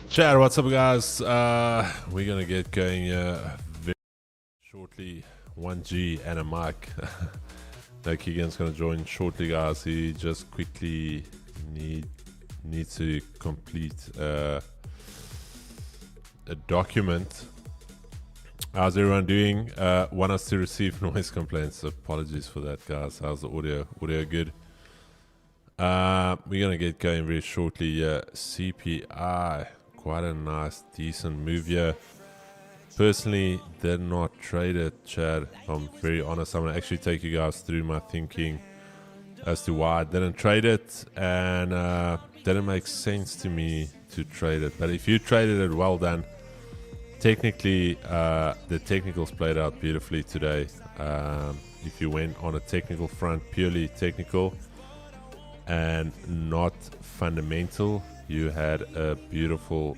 Chat, what's up, guys? We're gonna get going very shortly. 1G and a mic. No, Keegan's gonna join shortly, guys. He just quickly needs to complete a document. How's everyone doing? Want us to receive noise complaints? Apologies for that, guys. How's the audio? Audio good? We're gonna get going very shortly. CPI, quite a nice, decent move here. Personally, did not trade it, Chad. I'm very honest. I'm gonna actually take you guys through my thinking as to why I didn't trade it, and didn't make sense to me to trade it. But if you traded it, well done. Technically, the technicals played out beautifully today. If you went on a technical front, purely technical and not fundamental, you had a beautiful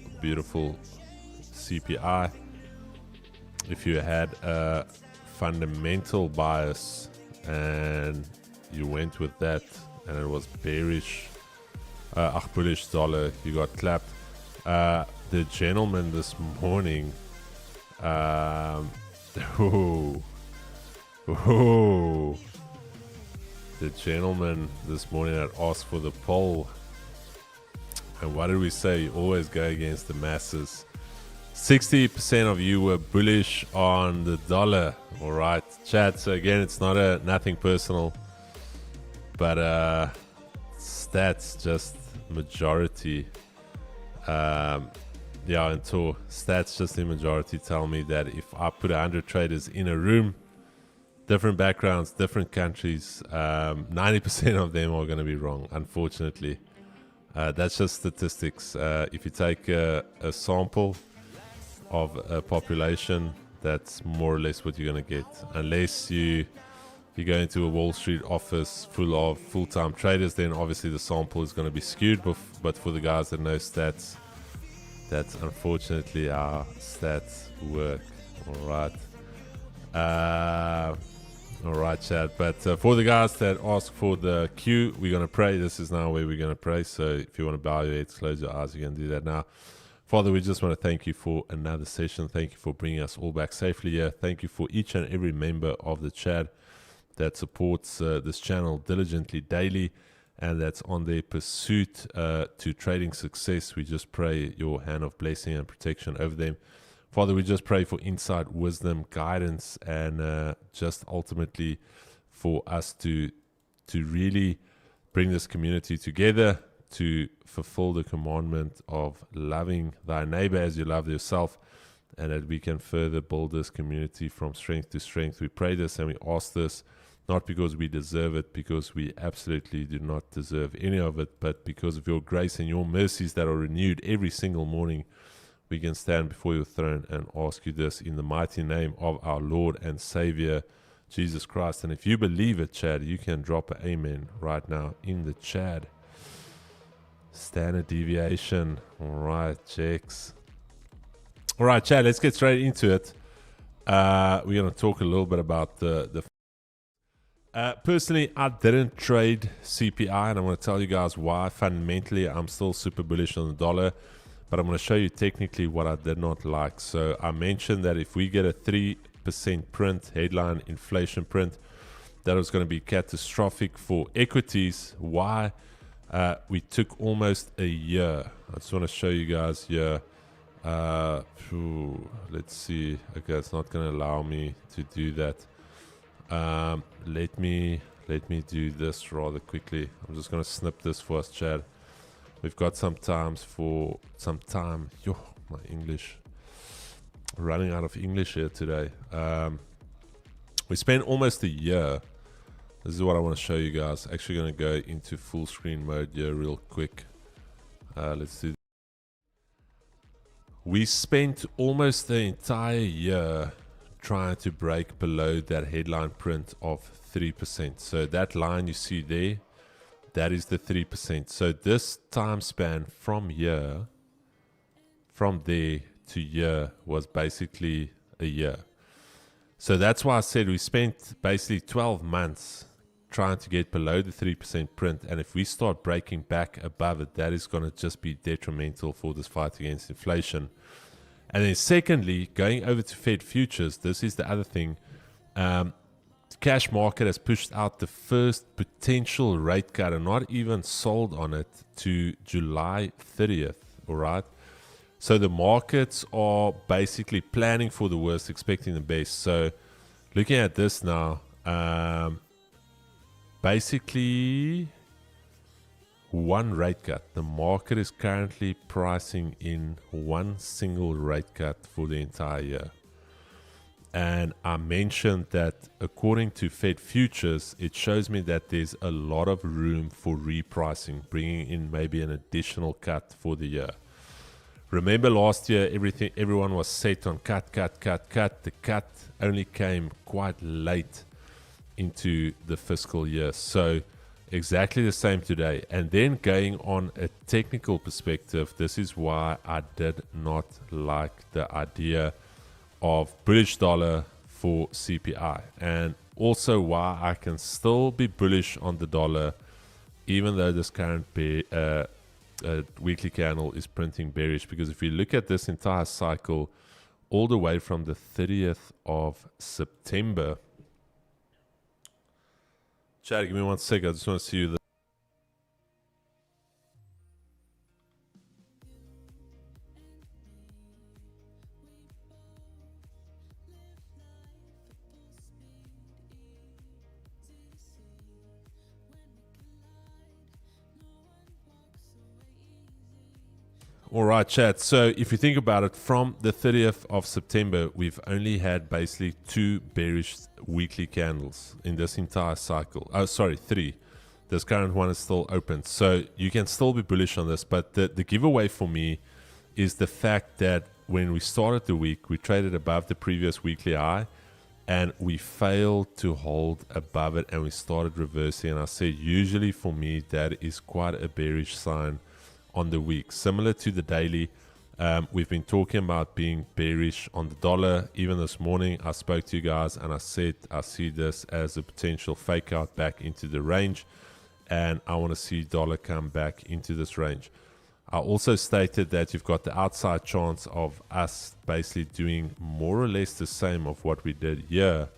CPI. If you had a fundamental bias and you went with that and it was bearish, bullish dollar, you got clapped. The gentleman this morning, the gentleman this morning that asked for the poll, and what did we say? You always go against the masses. 60% of you were bullish on the dollar. All right, chat. So again, it's not nothing personal, but stats just majority. Yeah, until stats just the majority tell me that if I put 100 traders in a room, different backgrounds, different countries, 90% of them are going to be wrong, unfortunately. That's just statistics. If you take a sample of a population, that's more or less what you're going to get. Unless you go into a Wall Street office full of full-time traders, then obviously the sample is going to be skewed. But for the guys that know stats, that's unfortunately how stats work. All right, Chad. But for the guys that ask for the cue, we're going to pray. This is now where we're going to pray. So if you want to bow your heads, close your eyes, you can do that now. Father, we just want to thank you for another session. Thank you for bringing us all back safely here. Thank you for each and every member of the chat that supports this channel diligently daily, and that's on their pursuit to trading success. We just pray your hand of blessing and protection over them. Father, we just pray for insight, wisdom, guidance, and just ultimately for us to really bring this community together to fulfill the commandment of loving thy neighbor as you love yourself, and that we can further build this community from strength to strength. We pray this and we ask this not because we deserve it, because we absolutely do not deserve any of it, but because of your grace and your mercies that are renewed every single morning. We can stand before your throne and ask you this in the mighty name of our Lord and Savior, Jesus Christ. And if you believe it, Chad, you can drop an amen right now in the chat. Standard deviation. All right, checks. All right, Chad, let's get straight into it. We're going to talk a little bit about the personally, I didn't trade CPI, and I'm going to tell you guys why. Fundamentally, I'm still super bullish on the dollar, but I'm going to show you technically what I did not like. So I mentioned that if we get a 3% print, headline inflation print, that was going to be catastrophic for equities. Why? We took almost a year. I just want to show you guys here. Let's see. Okay, it's not going to allow me to do that. Let me do this rather quickly. I'm just going to snip this for us, Chad. We've got some time. Yo, my English. Running out of English here today. We spent almost a year. This is what I want to show you guys. Actually going to go into full screen mode here real quick. Let's do. We spent almost the entire year trying to break below that headline print of 3%. So that line you see there, that is the 3%. So this time span from there to here was basically a year. So that's why I said we spent basically 12 months trying to get below the 3% print, and if we start breaking back above it, that is going to just be detrimental for this fight against inflation. And then secondly, going over to Fed futures, this is the other thing. The cash market has pushed out the first potential rate cut and not even sold on it to July 30th, all right? So the markets are basically planning for the worst, expecting the best. So looking at this now, basically one rate cut. The market is currently pricing in one single rate cut for the entire year. And I mentioned that according to Fed futures, it shows me that there's a lot of room for repricing, bringing in maybe an additional cut for the year. Remember last year, everyone was set on cut. The cut only came quite late into the fiscal year. So exactly the same today. And then going on a technical perspective, this is why I did not like the idea of bullish dollar for CPI, and also why I can still be bullish on the dollar even though this current weekly candle is printing bearish. Because if you look at this entire cycle all the way from the 30th of September, Chad, give me 1 second, I just want to see you. All right, chat. So if you think about it, from the 30th of September, we've only had basically 2 bearish weekly candles in this entire cycle. Oh, sorry, 3. This current one is still open. So you can still be bullish on this. But the giveaway for me is the fact that when we started the week, we traded above the previous weekly high, and we failed to hold above it, and we started reversing. And I said, usually for me, that is quite a bearish sign on the week. Similar to the daily, we've been talking about being bearish on the dollar. Even this morning I spoke to you guys and I said I see this as a potential fake out back into the range, and I want to see dollar come back into this range. I also stated that you've got the outside chance of us basically doing more or less the same of what we did here.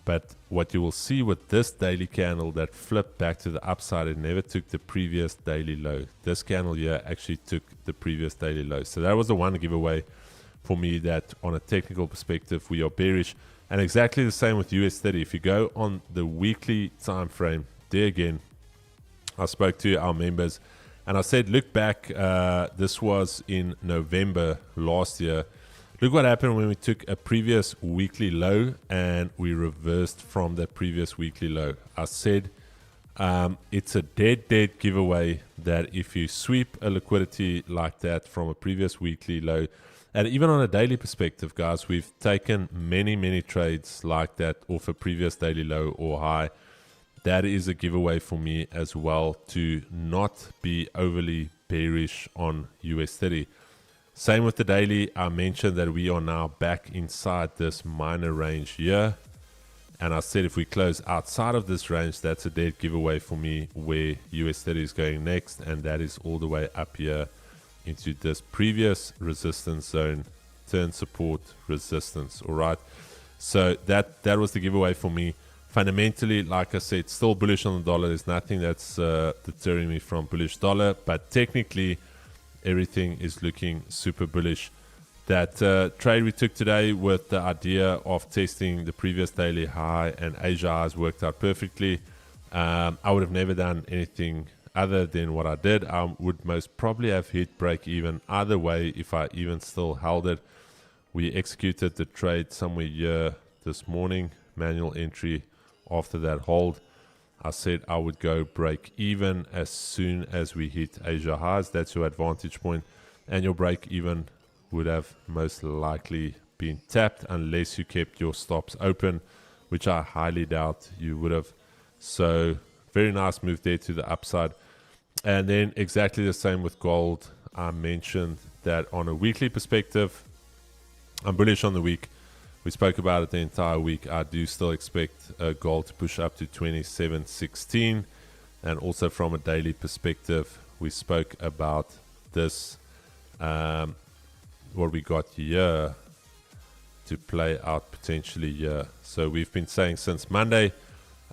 But what you will see with this daily candle that flipped back to the upside, it never took the previous daily low. This candle here actually took the previous daily low. So that was the one giveaway for me, that on a technical perspective, we are bearish. And exactly the same with US 30. If you go on the weekly time frame, there again, I spoke to our members and I said, look back, this was in November last year. Look what happened when we took a previous weekly low and we reversed from that previous weekly low. I said it's a dead giveaway that if you sweep a liquidity like that from a previous weekly low, and even on a daily perspective, guys, we've taken many trades like that off a previous daily low or high. That is a giveaway for me as well, to not be overly bearish on US 30. Same with the daily. I mentioned that we are now back inside this minor range here. And I said if we close outside of this range, that's a dead giveaway for me where US 30 is going next. And that is all the way up here into this previous resistance zone, turn support resistance. All right. So that was the giveaway for me. Fundamentally, like I said, still bullish on the dollar. There's nothing that's deterring me from bullish dollar. But technically, everything is looking super bullish. That trade we took today with the idea of testing the previous daily high and Asia highs worked out perfectly. I would have never done anything other than what I did. I would most probably have hit break even either way if I even still held it. We executed the trade somewhere here this morning, manual entry after that hold. I said I would go break even as soon as we hit Asia highs. That's your advantage point, and your break even would have most likely been tapped unless you kept your stops open, which I highly doubt you would have. So very nice move there to the upside. And then exactly the same with gold. I mentioned that on a weekly perspective, I'm bullish on the week. We spoke about it the entire week. I do still expect gold to push up to 27.16. And also from a daily perspective, we spoke about this, what we got here to play out potentially here. So we've been saying since Monday,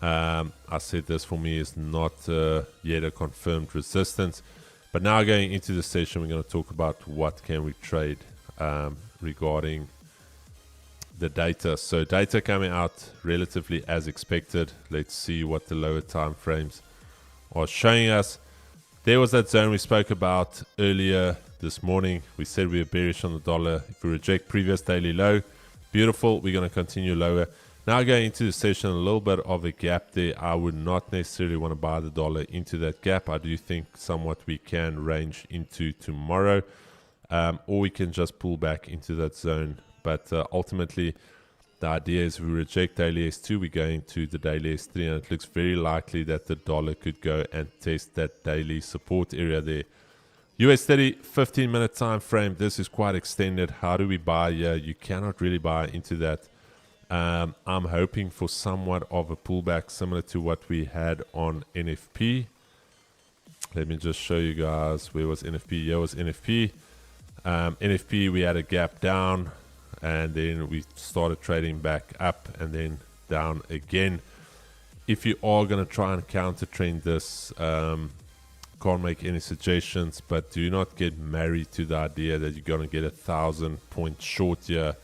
I said this for me is not yet a confirmed resistance. But now going into the session, we're going to talk about what can we trade regarding the data. So data coming out relatively as expected. Let's see what the lower time frames are showing us. There was that zone we spoke about earlier this morning. We said we were bearish on the dollar. If we reject previous daily low, beautiful, we're going to continue lower. Now going into the session, a little bit of a gap there. I would not necessarily want to buy the dollar into that gap. I do think somewhat we can range into tomorrow, or we can just pull back into that zone. But ultimately, the idea is if we reject daily S2, we go into the daily S3, and it looks very likely that the dollar could go and test that daily support area there. US 30, 15-minute time frame. This is quite extended. How do we buy here? You cannot really buy into that. I'm hoping for somewhat of a pullback similar to what we had on NFP. Let me just show you guys. Where was NFP? Here was NFP. NFP, we had a gap down, and then we started trading back up and then down again. If you are going to try and counter trend this, can't make any suggestions, but do not get married to the idea that you're going to get 1,000-point short here.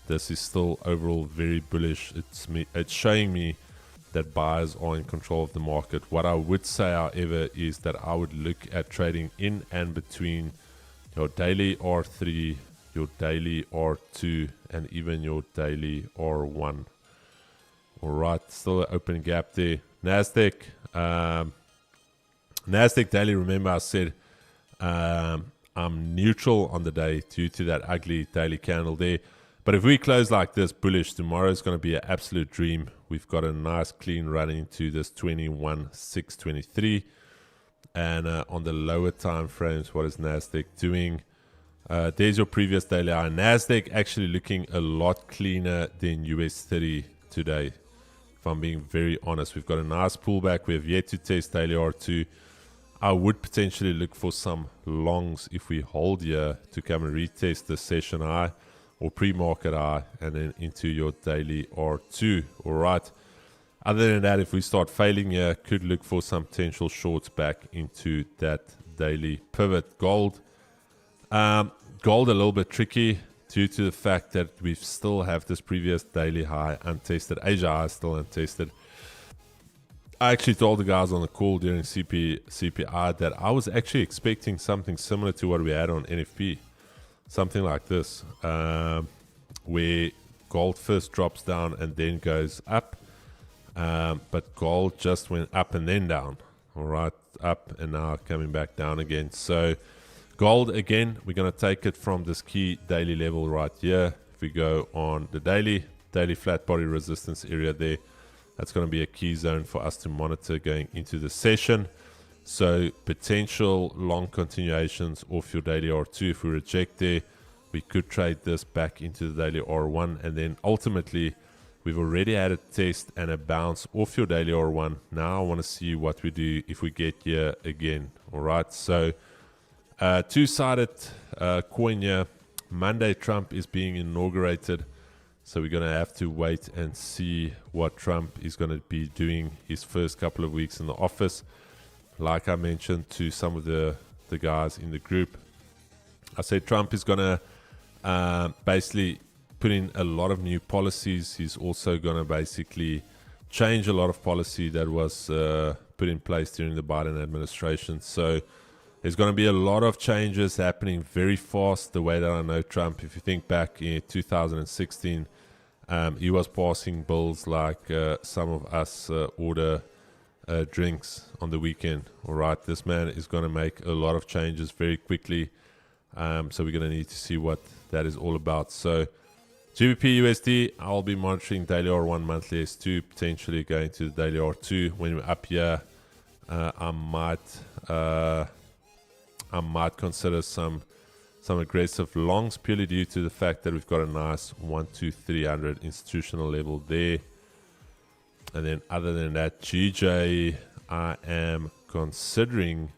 This is still overall very bullish. It's showing me that buyers are in control of the market. What I would say, however, is that I would look at trading in and between your daily R3, your daily R2, and even your daily R1. All right, still an open gap there. Nasdaq daily, remember I said I'm neutral on the day due to that ugly daily candle there. But if we close like this bullish, tomorrow is going to be an absolute dream. We've got a nice clean run into this 21,623. And on the lower time frames, what is Nasdaq doing? There's your previous daily high. Nasdaq actually looking a lot cleaner than US 30 today. If I'm being very honest, we've got a nice pullback. We have yet to test daily R2. I would potentially look for some longs if we hold here to come and retest the session high or pre-market high and then into your daily R2. All right. Other than that, if we start failing here, could look for some potential shorts back into that daily pivot. Gold a little bit tricky due to the fact that we still have this previous daily high untested. Asia high still untested. I actually told the guys on the call during CPI that I was actually expecting something similar to what we had on NFP. Something like this, where gold first drops down and then goes up. But gold just went up and then down. All right, up and now coming back down again. So gold, again, we're going to take it from this key daily level right here. If we go on the daily flat body resistance area there, that's going to be a key zone for us to monitor going into the session. So potential long continuations off your daily R2. If we reject there, we could trade this back into the daily R1. And then ultimately, we've already had a test and a bounce off your daily R1. Now I want to see what we do if we get here again. All right. So two-sided coin here. Monday, Trump is being inaugurated. So we're going to have to wait and see what Trump is going to be doing his first couple of weeks in the office. Like I mentioned to some of the guys in the group, I said Trump is going to basically put in a lot of new policies. He's also going to basically change a lot of policy that was put in place during the Biden administration. So there's going to be a lot of changes happening very fast. The way that I know Trump, if you think back in 2016, he was passing bills like some of us order drinks on the weekend. All right, this man is going to make a lot of changes very quickly. So we're going to need to see what that is all about. So GBP USD, I'll be monitoring daily R1, monthly S2, potentially going to the daily R2. When we're up here, I might consider some some aggressive longs purely due to the fact that we've got a nice 1-2-300 institutional level there. And then other than that, GJ, I am considering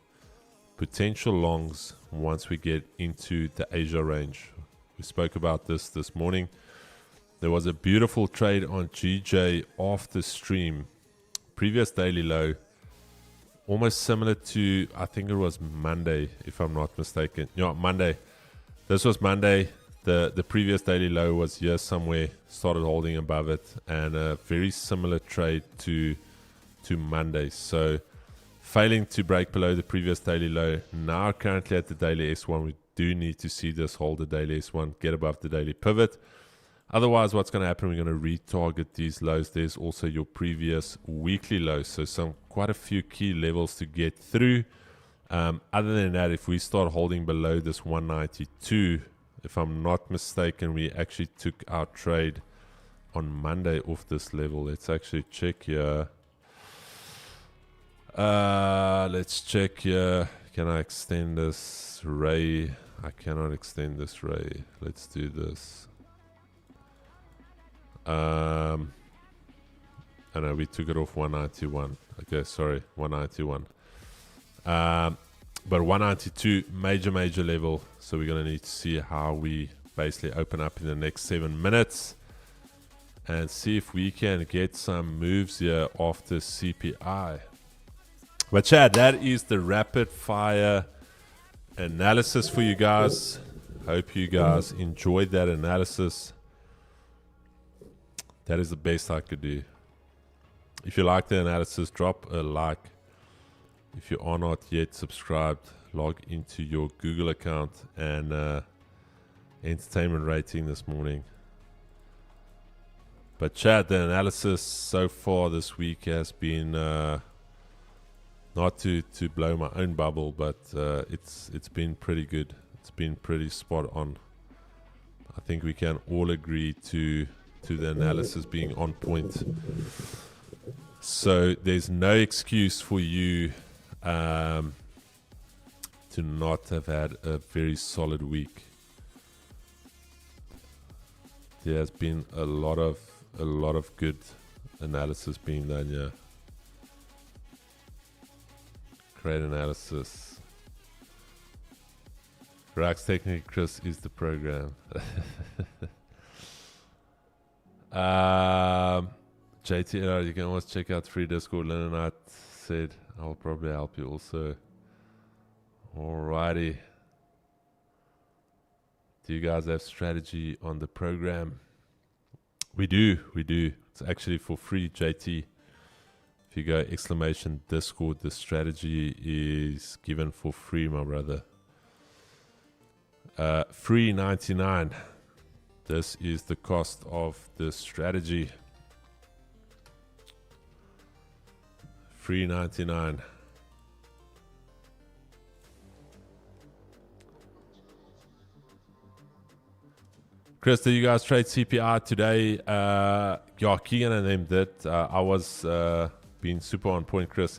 potential longs once we get into the Asia range. We spoke about this morning. There was a beautiful trade on GJ off the stream. Previous daily low, almost similar to, I think it was Monday, if I'm not mistaken. Yeah, Monday. This was Monday. The previous daily low was here somewhere, started holding above it, and a very similar trade to Monday. So failing to break below the previous daily low. Now currently at the daily S1, we do need to see this hold the daily S1, get above the daily pivot. Otherwise, what's going to happen, we're going to retarget these lows. There's also your previous weekly lows. So quite a few key levels to get through. Other than that, if we start holding below this 192, if I'm not mistaken, we actually took our trade on Monday off this level. Let's actually check here. Let's check here. Can I extend this ray? I cannot extend this ray. Let's do this. I know we took it off 191. Okay, sorry, 191. But 192, major level. So we're going to need to see how we basically open up in the next 7 minutes and see if we can get some moves here after CPI. But Chad, that is the rapid fire analysis for you guys. Hope you guys enjoyed that analysis. That is the best I could do. If you like the analysis, drop a like. If you are not yet subscribed, log into your Google account and entertainment rating this morning. But Chad, the analysis so far this week has been not to blow my own bubble, but it's been pretty good. It's been pretty spot on. I think we can all agree to the analysis being on point. So there's no excuse for you to not have had a very solid week. There has been a lot of good analysis being done here. Great analysis. Rax Technique Chris is the program. JTR, you can always check out free Discord. Leonard said I'll probably help you also. Alrighty. Do you guys have strategy on the program? We do. It's actually for free, JT. If you go !Discord, the strategy is given for free, my brother. Free 99. This is the cost of the strategy. Free 99. Chris, did you guys trade CPI today? Yeah, Keegan and them did. I was being super on point, Chris.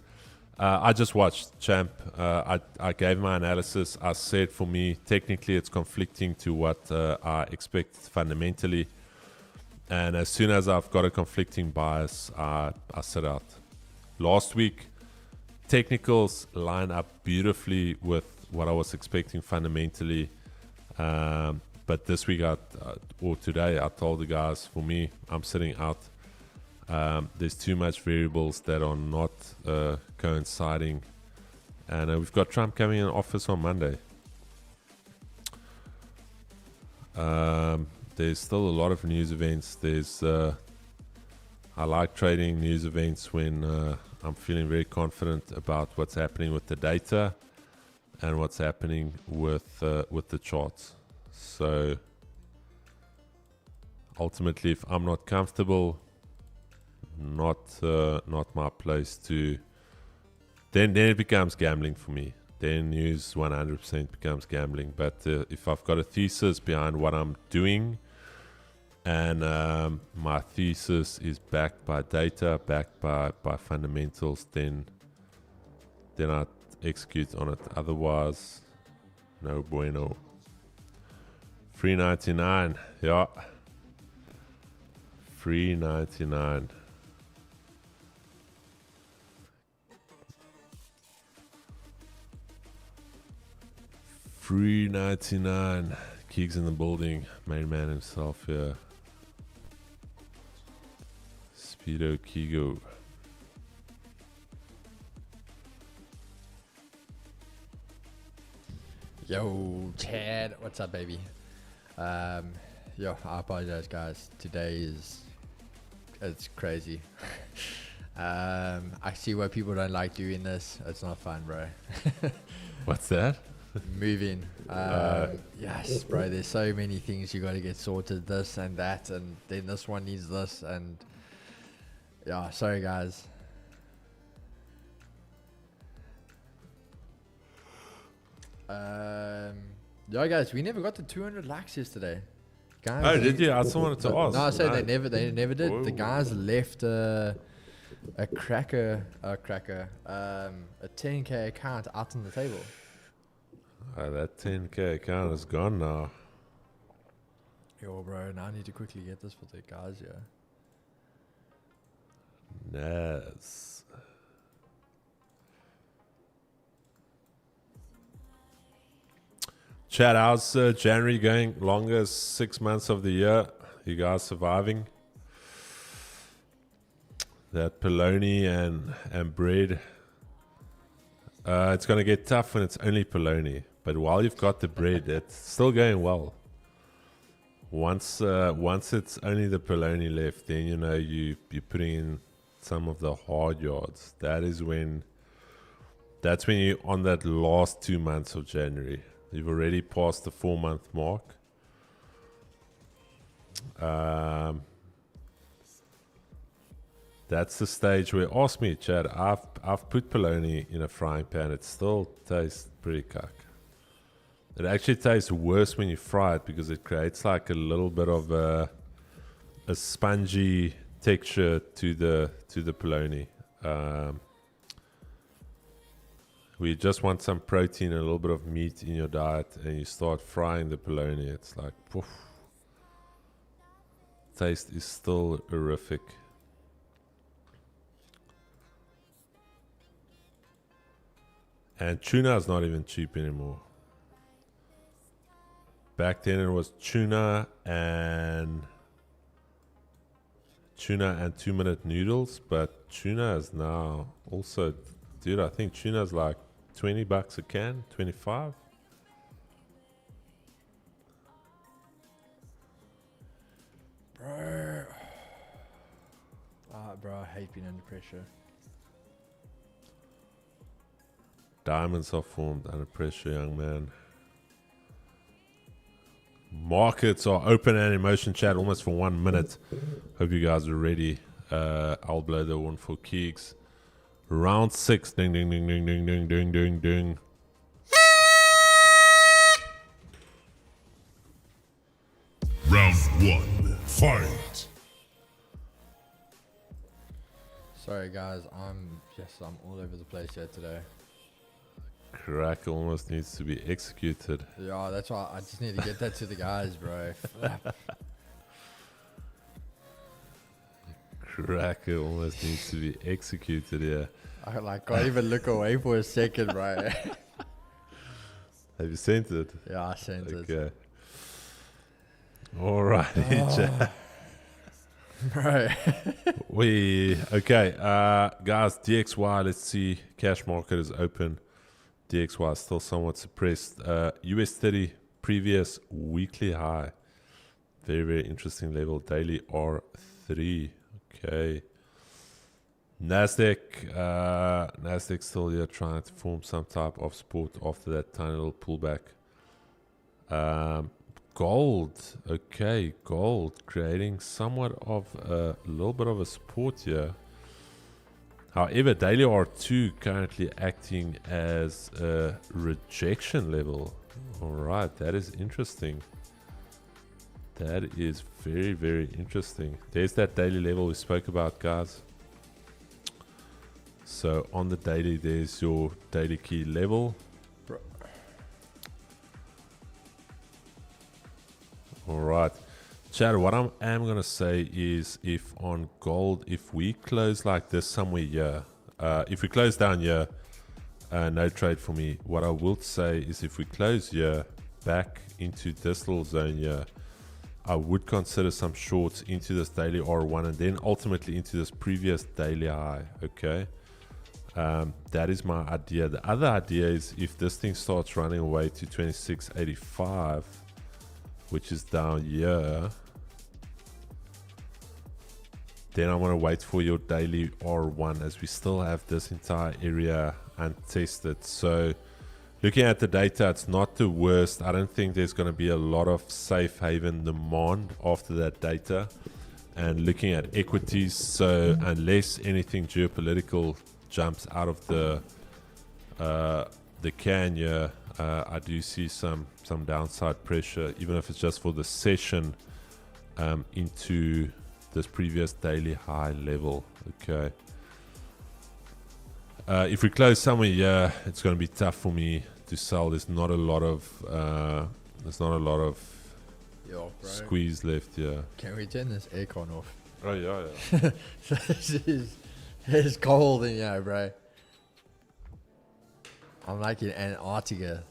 I just watched, champ. I gave my analysis. I said for me, technically it's conflicting to what I expect fundamentally. And as soon as I've got a conflicting bias, I sit out. Last week, technicals line up beautifully with what I was expecting fundamentally. But this week, or today, I told the guys, for me, I'm sitting out. There's too much variables that are not coinciding. And we've got Trump coming in office on Monday. There's still a lot of news events. I like trading news events when I'm feeling very confident about what's happening with the data and what's happening with the charts. So ultimately, if I'm not comfortable, not my place to, then it becomes gambling for me. Then news 100% becomes gambling. But if I've got a thesis behind what I'm doing, and my thesis is backed by data, backed by fundamentals, then I execute on it. Otherwise, no bueno. 399. Yeah. 399. $3.99. Keegs in the building. Main man himself here. Speedo Kigo. Yo, Chad, what's up, baby? Yo, I apologize, guys. Today it's crazy. I see why people don't like doing this. It's not fun, bro. What's that? Moving. Yes, bro. There's so many things you got to get sorted. This and that, and then this one needs this, and yeah. Sorry, guys. Yeah, guys, we never got to 200 likes yesterday. Guys, Oh, did you? I just wanted to ask. No, I said they never did. Whoa. The guys left a 10k account out on the table. That 10k account is gone now. Yo, bro, now I need to quickly get this for the guys, yeah. Nice. Chad, how's January going? Longest 6 months of the year. You guys surviving? That polony and bread. It's going to get tough when it's only polony. But while you've got the bread, it's still going well. Once it's only the polony left, then you know you're putting in some of the hard yards. That's when you're on that last 2 months of January. You've already passed the 4 month mark. That's the stage where, ask me, Chad, I've put polony in a frying pan. It still tastes pretty cuck. It actually tastes worse when you fry it because it creates like a little bit of a spongy texture to the polony. We just want some protein and a little bit of meat in your diet, and you start frying the polony. It's like, poof. Taste is still horrific. And tuna is not even cheap anymore. Back then it was tuna and 2-minute noodles, but tuna is now also, dude, I think tuna is like $20 a can, 25. Bro. Bro, I hate being under pressure. Diamonds are formed under pressure, young man. Markets are open and in motion, chat, almost for 1 minute. Hope you guys are ready. I'll blow the horn for Keegs. Round 6. Ding, ding, ding, ding, ding, ding, ding, ding, ding. Round 1. Fight. Sorry, guys. I'm all over the place here today. Crack almost needs to be executed. Yeah, that's why I just need to get that to the guys, bro. Cracker almost needs to be executed here. I can't even look away for a second, bro. Have you sent it? Yeah, I sent it. Okay. All right. Bro. Okay, guys, DXY, let's see. Cash market is open. DXY is still somewhat suppressed. US 30 previous weekly high. Very, very interesting level. Daily R3. Okay. Nasdaq still here trying to form some type of support after that tiny little pullback. Gold. Okay, gold creating somewhat of a little bit of a support here. However, daily R2 currently acting as a rejection level. Alright, that is interesting. That is very, very interesting. There's that daily level we spoke about, guys. So on the daily, there's your daily key level. All right. Chad, what I am going to say is if on gold, if we close like this somewhere here, if we close down here, no trade for me. What I will say is if we close here back into this little zone here, I would consider some shorts into this daily R1 and then ultimately into this previous daily high. Okay. That is my idea. The other idea is if this thing starts running away to 26.85, which is down here, then I'm going to wait for your daily R1 as we still have this entire area untested. So looking at the data, it's not the worst. I don't think there's going to be a lot of safe haven demand after that data. And looking at equities, so unless anything geopolitical jumps out of the can here, I do see some downside pressure, even if it's just for the session into this previous daily high level. Okay. If we close somewhere here, it's going to be tough for me to sell. There's not a lot of Yo, bro. squeeze left here. Can we turn this aircon off? Oh yeah. It's cold in here, bro. I'm like in Antarctica.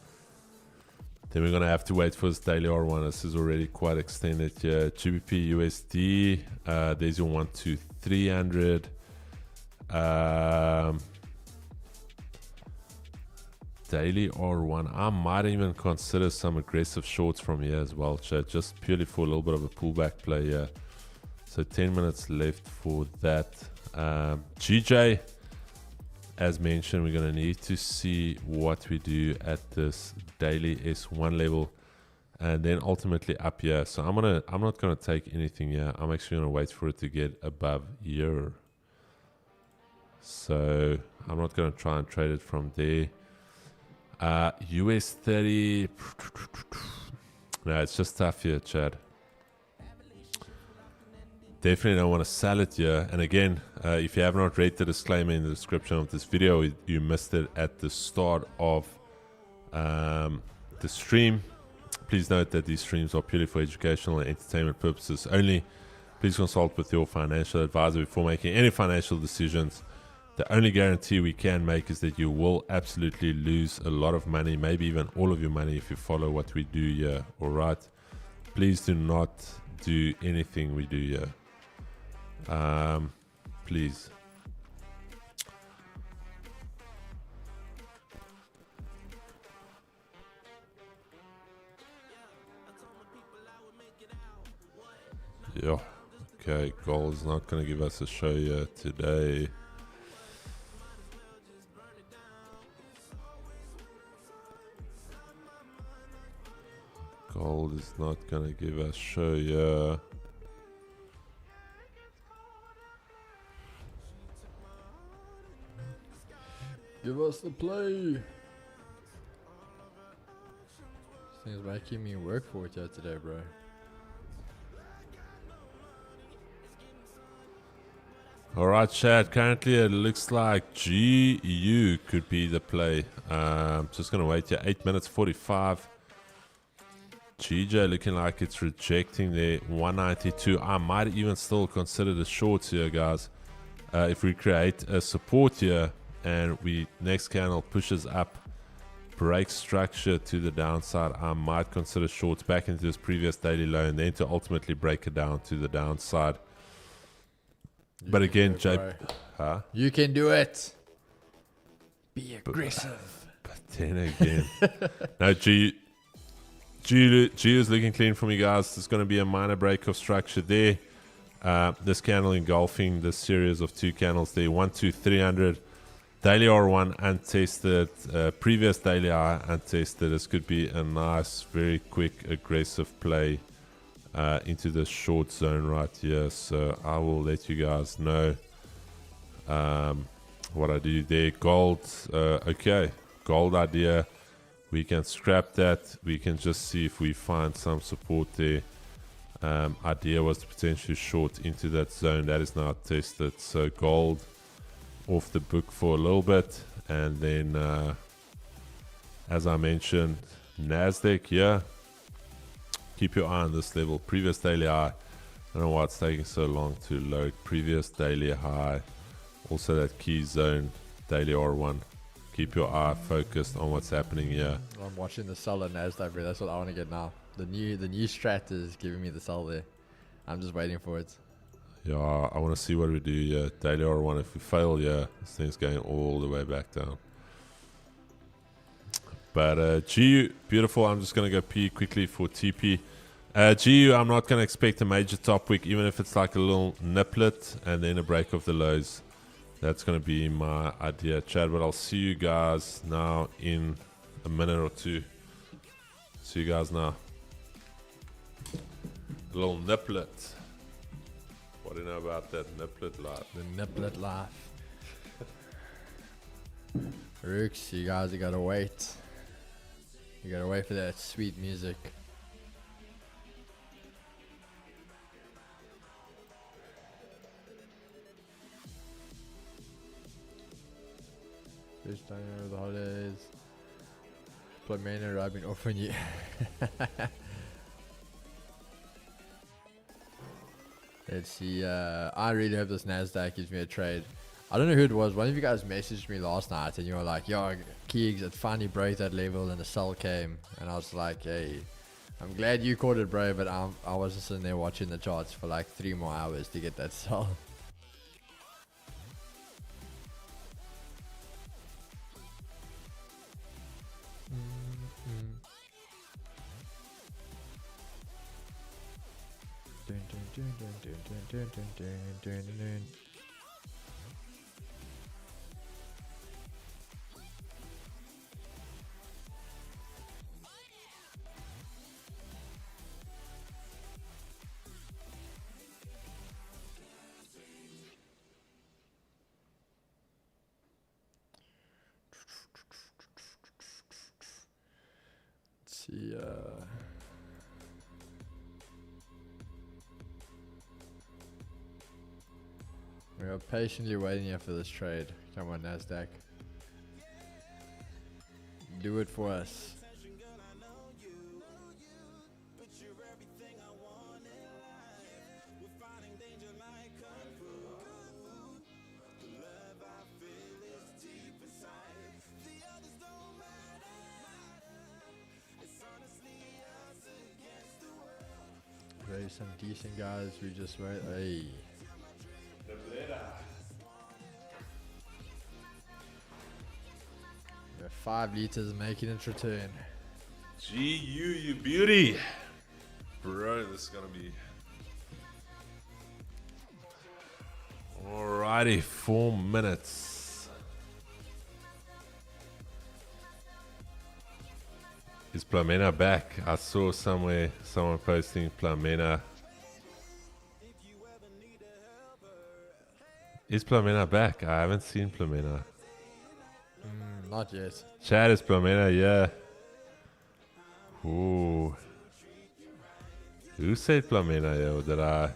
Then we're going to have to wait for this daily R1. This is already quite extended here. GBP USD. There's your 1 to 300. Daily R1. I might even consider some aggressive shorts from here as well, Chad, just purely for a little bit of a pullback play here. So 10 minutes left for that. GJ, as mentioned, we're going to need to see what we do at this daily S1 level and then ultimately up here. So I'm not going to take anything here. I'm actually going to wait for it to get above here. So I'm not going to try and trade it from there. US 30. No, it's just tough here, Chad. Definitely don't want to sell it here. And again, if you have not read the disclaimer in the description of this video, you missed it at the start of the stream. Please note that these streams are purely for educational and entertainment purposes only. Please consult with your financial advisor before making any financial decisions. The only guarantee we can make is that you will absolutely lose a lot of money, maybe even all of your money, if you follow what we do here. All right. Please do not do anything we do here. Please. Yeah. Okay. Gold is not going to give us a show here today. Gold is not going to give us show here. Give us the play. This thing's making me work for it today, bro. Alright, Chad. Currently it looks like GU could be the play. Just going to wait here. 8 minutes 45. GJ looking like it's rejecting there. 192. I might even still consider the shorts here, guys. If we create a support here and we next candle pushes up, breaks structure to the downside, I might consider shorts back into this previous daily low and then to ultimately break it down to the downside. But again, Huh? You can do it. Be aggressive. But then again, no, G is looking clean for me, guys. There's going to be a minor break of structure there. This candle engulfing this series of two candles there. 1, 2, 300. Daily R1 untested. Previous daily high untested. This could be a nice, very quick, aggressive play into the short zone right here. So I will let you guys know what I do there. Gold. Okay. Gold idea. We can scrap that. We can just see if we find some support there. Idea was to potentially short into that zone. That is now tested. So gold off the book for a little bit. And then, as I mentioned, NASDAQ, yeah. keep your eye on this level. Previous daily high. I don't know why it's taking so long to load. Previous daily high. Also that key zone, daily R1. Keep your eye focused on what's happening here. I'm watching the sell on Nasdaq, bro. That's what I want to get now. The new strat is giving me the sell there. I'm just waiting for it. Yeah, I want to see what we do here. Daily R1. If we fail here, this thing's going all the way back down. But GU, beautiful. I'm just going to go pee quickly for TP. GU, I'm not going to expect a major top wick, even if it's like a little niplet and then a break of the lows. That's going to be my idea, Chad. But I'll see you guys now in a minute or two. See you guys now. A little niplet. What do you know about that niplet life? The niplet life. Rooks, you guys, you gotta wait. You gotta wait for that sweet music. First time over the holidays. Plumena, I've been off on you. Let's see. I really hope this Nasdaq gives me a trade. I don't know who it was. One of you guys messaged me last night and you were like, yo, Keegs, it finally broke that level and the sell came. And I was like, hey, I'm glad you caught it, bro. But I was just sitting there watching the charts for like 3 more hours to get that sell. Let's see. We are patiently waiting here for this trade. Come on, Nasdaq. Do it for us. Very some decent guys. We just wait. Hey. Yeah, 5 liters making its return. GU, you beauty. Bro, this is going to be... Alrighty, 4 minutes. Is Plumena back? I saw somewhere someone posting Plumena. Is Plumena back? I haven't seen Plumena. Not yet. Chad, is Plumena, yeah. Ooh. Who said Plumena, yeah, or did I?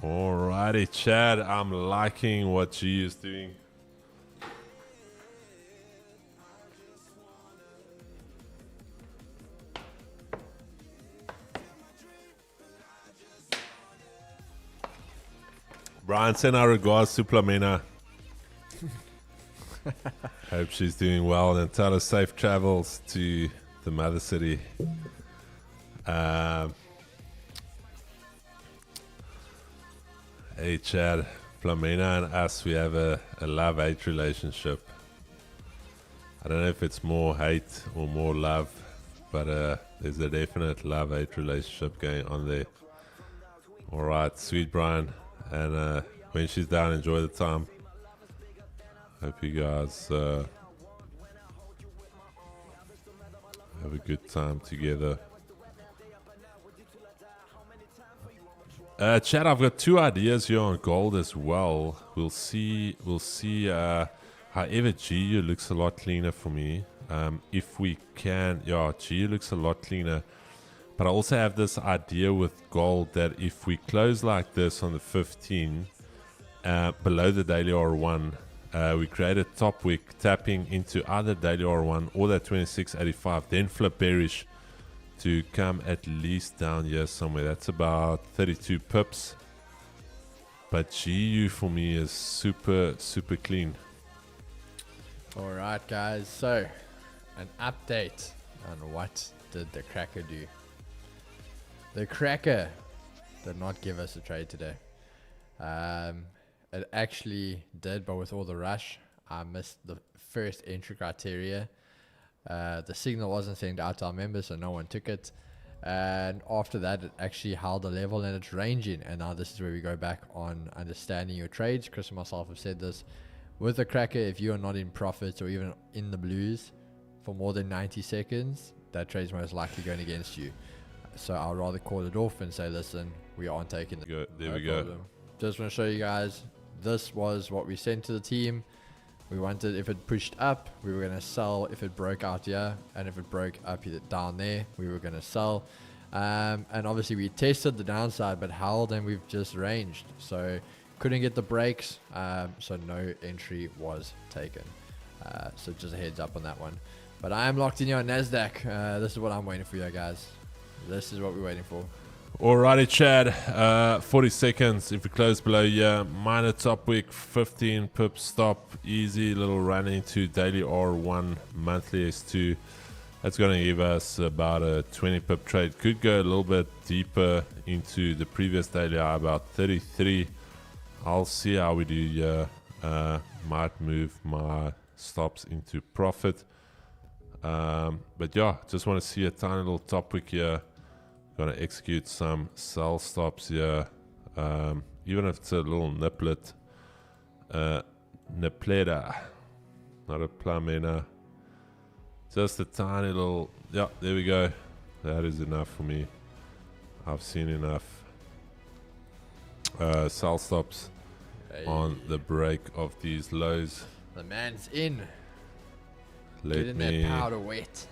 Alrighty, Chad, I'm liking what G is doing. Brian, send our regards to Plumena. Hope she's doing well, and tell her safe travels to the mother city. Hey Chad, Plumena and us, we have a love-hate relationship. I don't know if it's more hate or more love, but there's a definite love-hate relationship going on there. Alright, sweet Brian. And when she's down, enjoy the time. Hope you guys have a good time together. Chad, I've got 2 ideas here on gold as well. We'll see. However, GU looks a lot cleaner for me. If we can, yeah, GU looks a lot cleaner. But I also have this idea with gold that if we close like this on the 15, below the daily R1, we created top wick tapping into either daily R1 or that 26.85, then flip bearish to come at least down here somewhere. That's about 32 pips. But GU for me is super clean. Alright guys, so an update on what did the cracker do. The cracker did not give us a trade today. It actually did, but with all the rush, I missed the first entry criteria. The signal wasn't sent out to our members, so no one took it. And after that, it actually held a level and it's ranging. And now this is where we go back on understanding your trades. Chris and myself have said this. With the cracker, if you are not in profits or even in the blues for more than 90 seconds, that trade's most likely going against you. So I'll rather call it off and say, listen, we aren't taking it. There we go. Just want to show you guys, this was what we sent to the team. We wanted, if it pushed up, we were going to sell if it broke out here. And if it broke up down there, we were going to sell. And obviously we tested the downside, but held and we've just ranged. So couldn't get the breaks. So no entry was taken. So just a heads up on that one. But I am locked in here on NASDAQ. This is what I'm waiting for you guys. This is what we're waiting for. Alrighty, Chad. 40 seconds. If we close below here, minor top wick, 15 pip stop, easy little run into daily R1, monthly S2. That's going to give us about a 20 pip trade. Could go a little bit deeper into the previous daily high, about 33. I'll see how we do here. Might move my stops into profit. But yeah, just want to see a tiny little top wick here. Gonna execute some sell stops here, even if it's a little niplet, nipleta, not a plumina, just a tiny little. Yeah, there we go. That is enough for me. I've seen enough sell stops on the break of these lows. The man's in. Let that powder wet.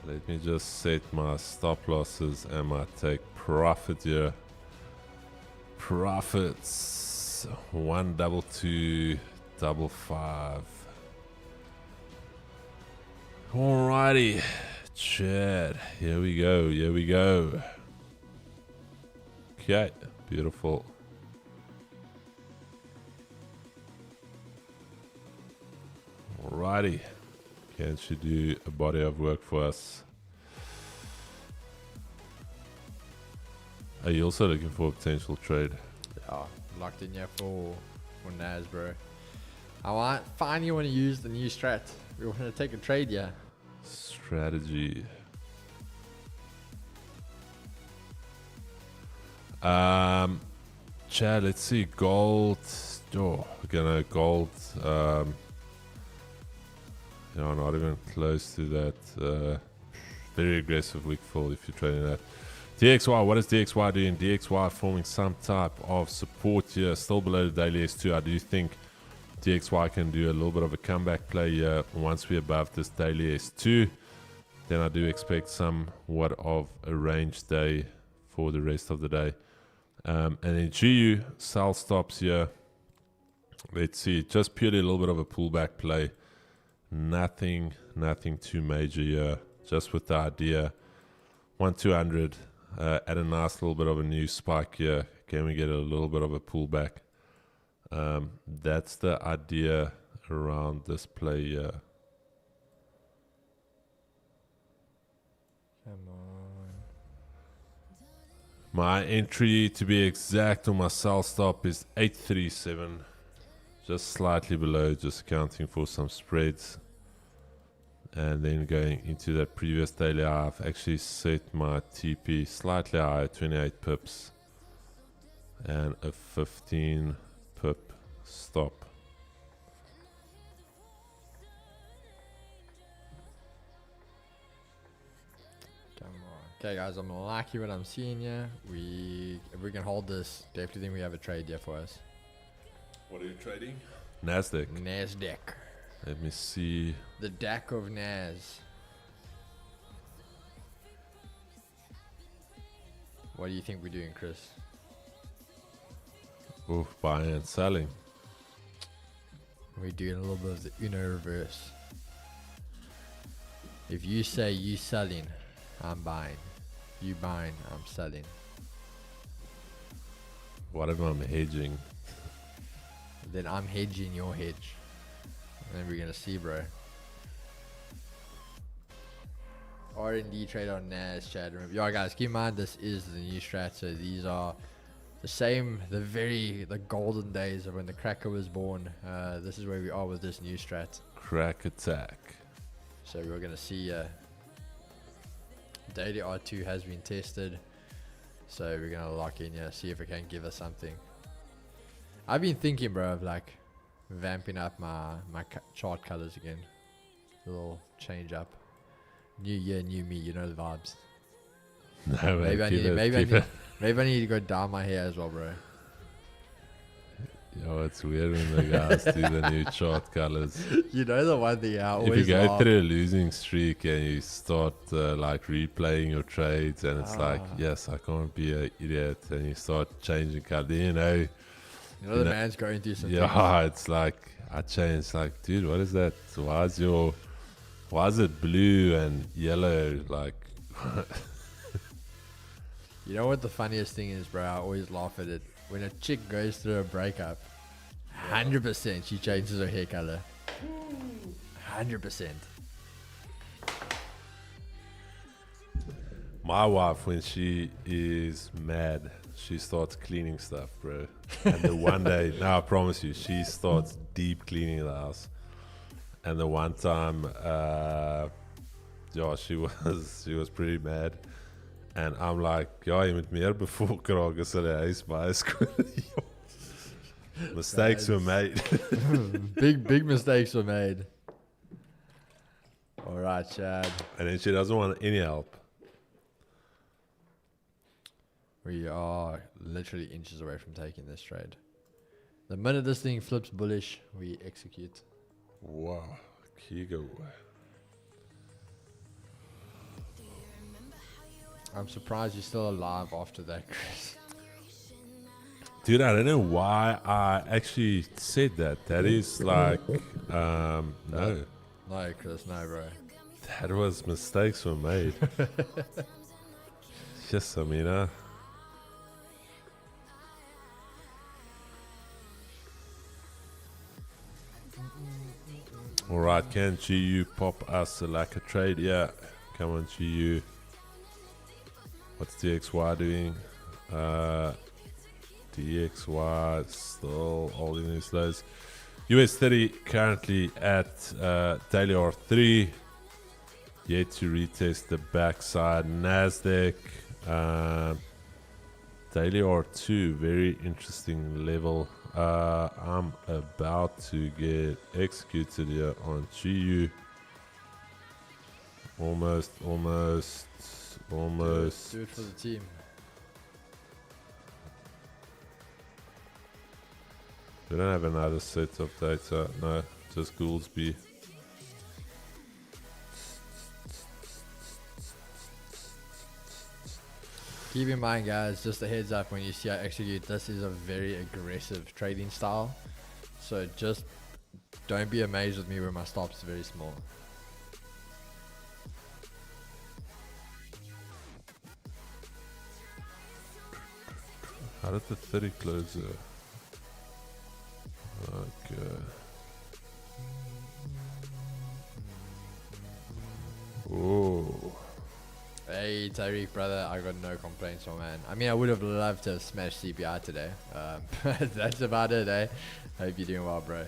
Let me just set my stop losses and my take profit here. Profits 12255. Alrighty, Chad. Here we go. Here we go. Okay, beautiful. Alrighty. Can she do a body of work for us? Are you also looking for a potential trade? Yeah, locked in here for Nas, bro. I finally want to use the new strat. We want to take a trade, yeah. Strategy. Chad, let's see. Gold. Oh, we're gonna gold. No, not even close to that. Very aggressive weak fall if you're trading that. DXY, what is DXY doing? DXY forming some type of support here, still below the daily S2. I do think DXY can do a little bit of a comeback play here once we're above this daily S2. Then I do expect somewhat of a range day for the rest of the day. And then GU, sell stops here. Let's see, just purely a little bit of a pullback play. Nothing too major here. Just with the idea, 1,200 at a nice little bit of a new spike here. Can we get a little bit of a pullback? That's the idea around this play here. Come on. My entry, to be exact, on my sell stop is 837. Just slightly below, just accounting for some spreads. And then going into that previous daily high, I've actually set my TP slightly higher, 28 pips. And a 15 pip stop. Come on. Okay, guys, I'm liking what I'm seeing here. If we can hold this, definitely think we have a trade here for us. What are you trading? NASDAQ. NASDAQ. Let me see. The DAC of Nas. What do you think we're doing, Chris? Oof, buying and selling. We're doing a little bit of the Uno reverse. If you say you selling, I'm buying. You buying, I'm selling. What if I'm hedging? Then I'm hedging your hedge. And then we're gonna see, bro. R&D trade on NAS chat. Remember, yo guys, keep in mind this is the new strat. So these are the same, the golden days of when the cracker was born. This is where we are with this new strat. Crack attack. So we're gonna see daily R2 has been tested. So we're gonna lock in here, see if it can give us something. I've been thinking, bro, of like vamping up my chart colors again. A little change up. New year, new me, you know the vibes. No, Maybe I man, maybe I need to go dye my hair as well, bro. Yo, it's weird when the guys do the new chart colors. You know the one thing I always If you go laugh. through a losing streak and you start like replaying your trades, and it's like, yes, I can't be an idiot, and you start changing color, you know. You know the man's going through some things. Yeah, it's like I changed. Like, dude, what is that? Why is it blue and yellow? Like, You know what the funniest thing is, bro? I always laugh at it. When a chick goes through a breakup, 100% she changes her hair color. 100%. my wife, when she is mad, she starts cleaning stuff, bro. And the one day, now I promise you, she starts deep cleaning the house. And the one time, yeah, she was pretty mad. And I'm like, ja, jy moet meer bevolk raak as hulle huis baie skoon. Mistakes were made. Big mistakes were made. All right, Chad. And then she doesn't want any help. We are literally inches away from taking this trade. The minute this thing flips bullish, we execute. Wow, Kigo. I'm surprised you're still alive after that, Chris. Dude, I don't know why I actually said that. That is like, no. No, Chris, no, bro. That was mistakes were made. Yes, Amina. Alright, can GU pop us a lacquer trade? Yeah, come on, GU. What's DXY doing? DXY still holding these lows. US 30 currently at daily R3. Yet to retest the backside. Nasdaq daily R2, very interesting level. I'm about to get executed here on GU. Almost. Do it for the team. We don't have another set of data. No, just Gouldsby. Keep in mind, guys, just a heads up when you see I execute, this is a very aggressive trading style. So just don't be amazed with me where my stop's is very small. How did the 30 close there? Okay. Oh. Hey Tyreek, brother, I got no complaints, my man. I mean, I would have loved to have smashed CPI today. But that's about it, eh? Hope you're doing well, bro.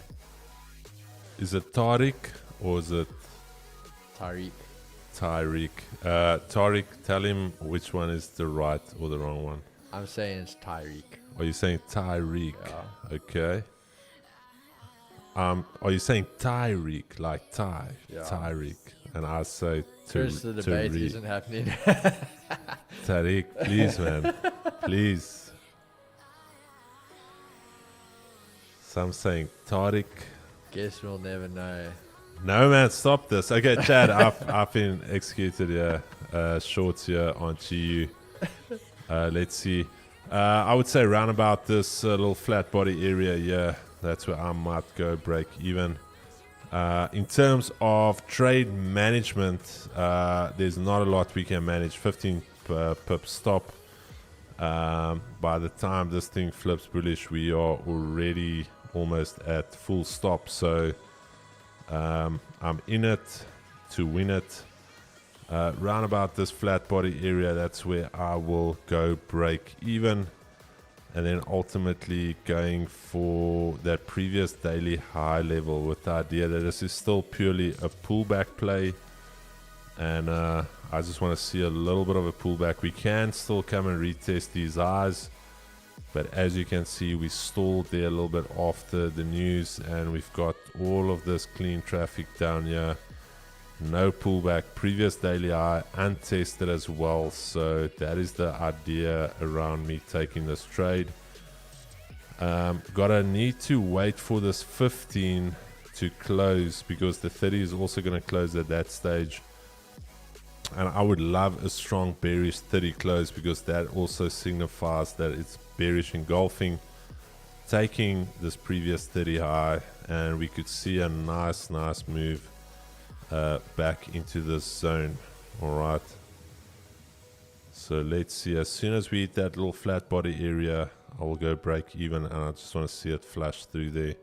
Is it Tariq or is it Tyreek. Tyreek? Tariq, tell him which one is the right or the wrong one. I'm saying it's Tyreek. Are you saying Tyreek? Yeah. Okay. Are you saying Tyreek, like Ty? Yeah. Tyreek. And I say First, the debate Tariq. isn't happening. Tariq, please, man. Please. Some saying Tariq. Guess we'll never know. No, man, stop this. Okay, Chad, I've been executed here. Shorts here on GU. Let's see. I would say round about this little flat body area here. That's where I might go break even. In terms of trade management, there's not a lot we can manage. 15 pip stop. By the time this thing flips bullish, we are already almost at full stop. So I'm in it to win it. Round about this flat body area, that's where I will go break even. And then ultimately going for that previous daily high level with the idea that this is still purely a pullback play. And I just want to see a little bit of a pullback. We can still come and retest these highs. But as you can see, we stalled there a little bit after the news. And we've got all of this clean traffic down here. No pullback, previous daily high untested as well, so that is the idea around me taking this trade. Gotta need to wait for this 15 to close because the 30 is also going to close at that stage, and I would love a strong bearish 30 close because that also signifies that it's bearish engulfing, taking this previous 30 high, and we could see a nice move back into this zone. All right, so let's see. As soon as we hit that little flat body area, I will go break even, and I just want to see it flash through there.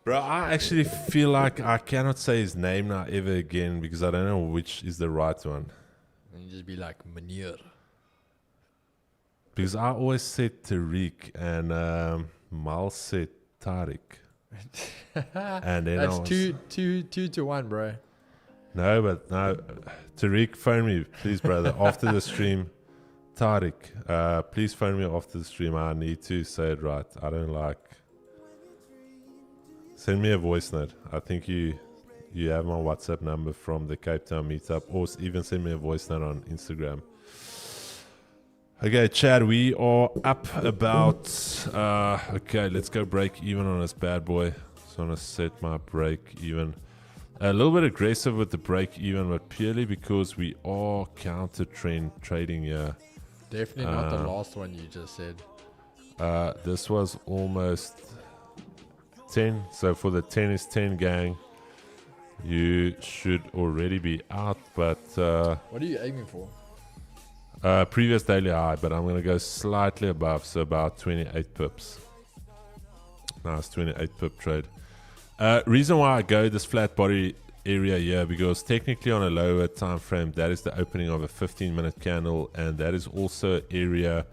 Bro, I actually feel like I cannot say his name now ever again because I don't know which is the right one. And you just be like, Meneer. Because I always said Tariq and Mal said Tariq. And then That's two to one, bro. No, but no. Tariq, phone me, please, brother, after the stream. Tariq, please phone me after the stream. I need to say it right. I don't like... Send me a voice note. I think you have my WhatsApp number from the Cape Town meetup, or even send me a voice note on Instagram. Okay, Chad, we are up about... okay, let's go break even on this bad boy. So I'm going to set my break even. A little bit aggressive with the break even, but purely because we are counter trend trading here. Definitely not the last one you just said. This was almost 10. So for the 10 is 10, gang. You should already be out, but... what are you aiming for? Previous daily high, but I'm going to go slightly above, so about 28 pips. Nice 28 pip trade. Reason why I go this flat body area here, because technically on a lower time frame, that is the opening of a 15-minute candle, and that is also an area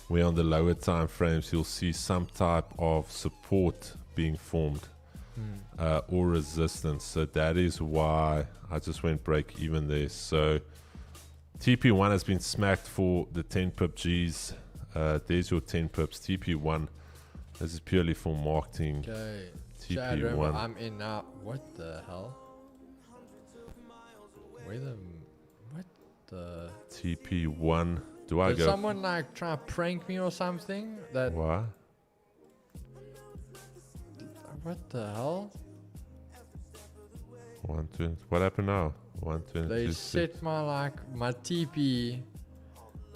where on the lower time frames you'll see some type of support being formed or resistance. So that is why I just went break even there. So TP1 has been smacked for the 10 pip G's. There's your 10 pips. TP1, this is purely for marketing. Okay. Chad, remember, TP1. I'm in now. What the hell? Where the... What the... TP1. Do I Did go? someone like try to prank me or something? That... Why? What the hell? 120. What happened now? 120. They set my TP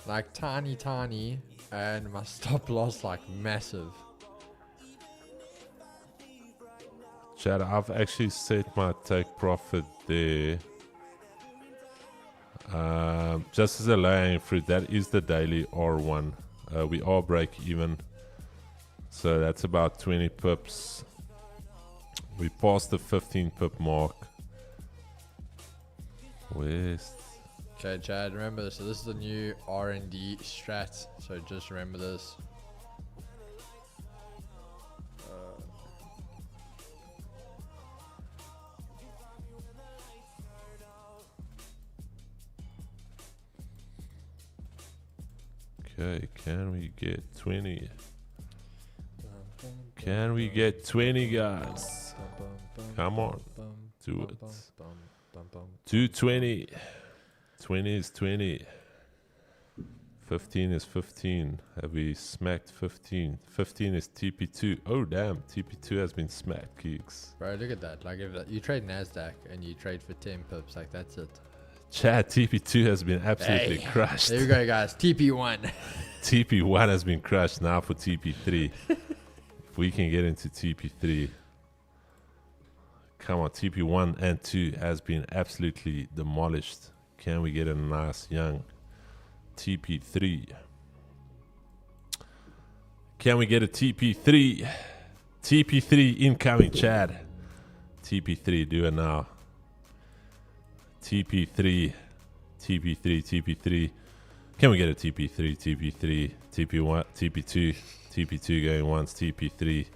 like tiny and my stop loss like massive. Chad, I've actually set my take profit there. Just as a low-hanging fruit, that is the daily R1. We are break even. So that's about 20 pips. We passed the 15 pip mark. West. Okay, Chad, remember this. So this is the new R&D strat. So just remember this. Okay, can we get 20? Can we get 20, guys? Come on, do it. 220. 20 is 20. 15 is 15. Have we smacked 15? 15 is TP2. Oh, damn. TP2 has been smacked, geeks. Bro, look at that. Like, if you trade NASDAQ and you trade for 10 pips, like, that's it. Chat, TP2 has been absolutely crushed. There we go, guys. TP1. TP1 has been crushed now for TP3. If we can get into TP3. Come on, TP1 and 2 has been absolutely demolished. Can we get a nice young TP3? Can we get a TP3? TP3 incoming, Chad. TP3, do it now. TP3, TP3, TP3. Can we get a TP3, TP3, TP1, TP2, TP2 going once, TP3.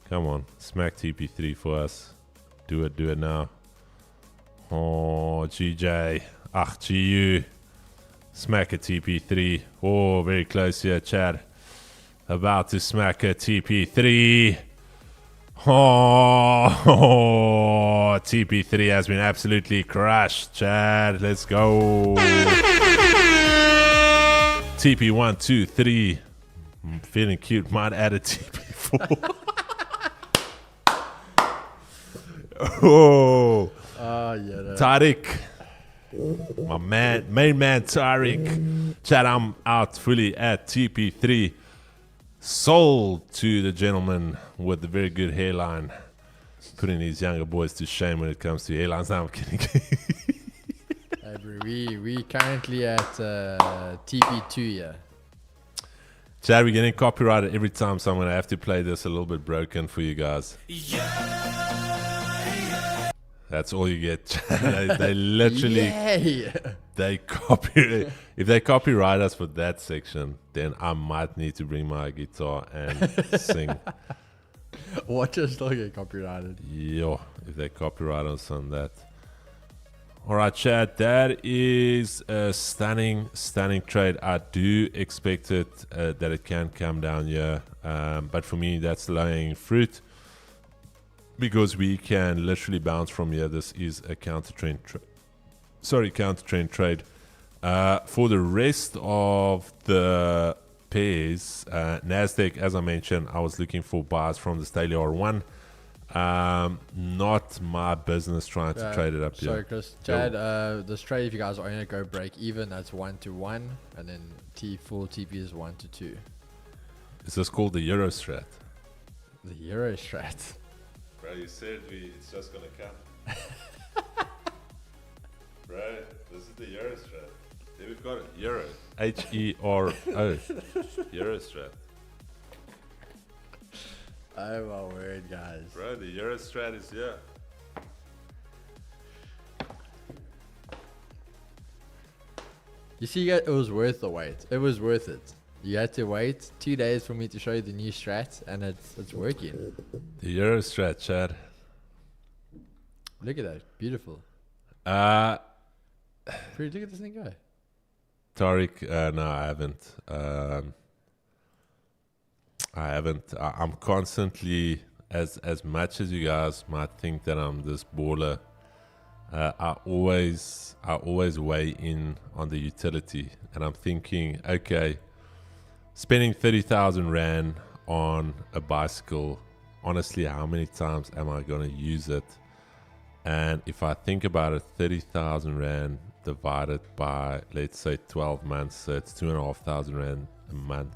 Come on, smack TP3 for us. Do it now. Oh, GJ. GU. Smack a TP3. Oh, very close here, Chad. About to smack a TP3. Oh, TP3 has been absolutely crushed, Chad. Let's go. TP1, 2, 3. I'm feeling cute. Might add a TP4. Oh, yeah. Tariq, my main man Tariq. Chat, I'm out fully at TP3. Sold to the gentleman with the very good hairline. Putting these younger boys to shame when it comes to hairlines. No, I'm kidding. Hey, bro, we currently at TP2 here. Chad, we're getting copyrighted every time, so I'm going to have to play this a little bit broken for you guys. That's all you get. they literally they copy. If they copyright us for that section, then I might need to bring my guitar and sing. What just still get copyrighted? Yo, if they copyright us on that. All right, Chad, that is a stunning trade. I do expect it that it can come down here, but for me, that's laying fruit. Because we can literally bounce from here. This is a counter trend trade. For the rest of the pairs, Nasdaq, as I mentioned, I was looking for buys from the daily R1. Not my business trying to trade it up here. Sorry, Chris. Chad, this trade, if you guys are going to go break even, that's 1 to 1, and then full TP is 1 to 2. Is this called the Euro strat? The Euro strat. Bro, you said it's just gonna come. Bro, this is the Euro strat. There we've got it. Euro. HERO. Euro strat. Oh my word, guys. Bro, the Euro strat is here. You see, it was worth the wait. It was worth it. You had to wait 2 days for me to show you the new strat, and it's working. The Euro strat, Chad. Look at that. Beautiful. Pretty, look at this thing go. Tariq, no, I haven't. I'm constantly, as much as you guys might think that I'm this baller, I always weigh in on the utility, and I'm thinking, okay, spending 30,000 Rand on a bicycle, honestly, how many times am I going to use it? And if I think about it, 30,000 Rand divided by, let's say, 12 months, so it's 2,500 Rand a month.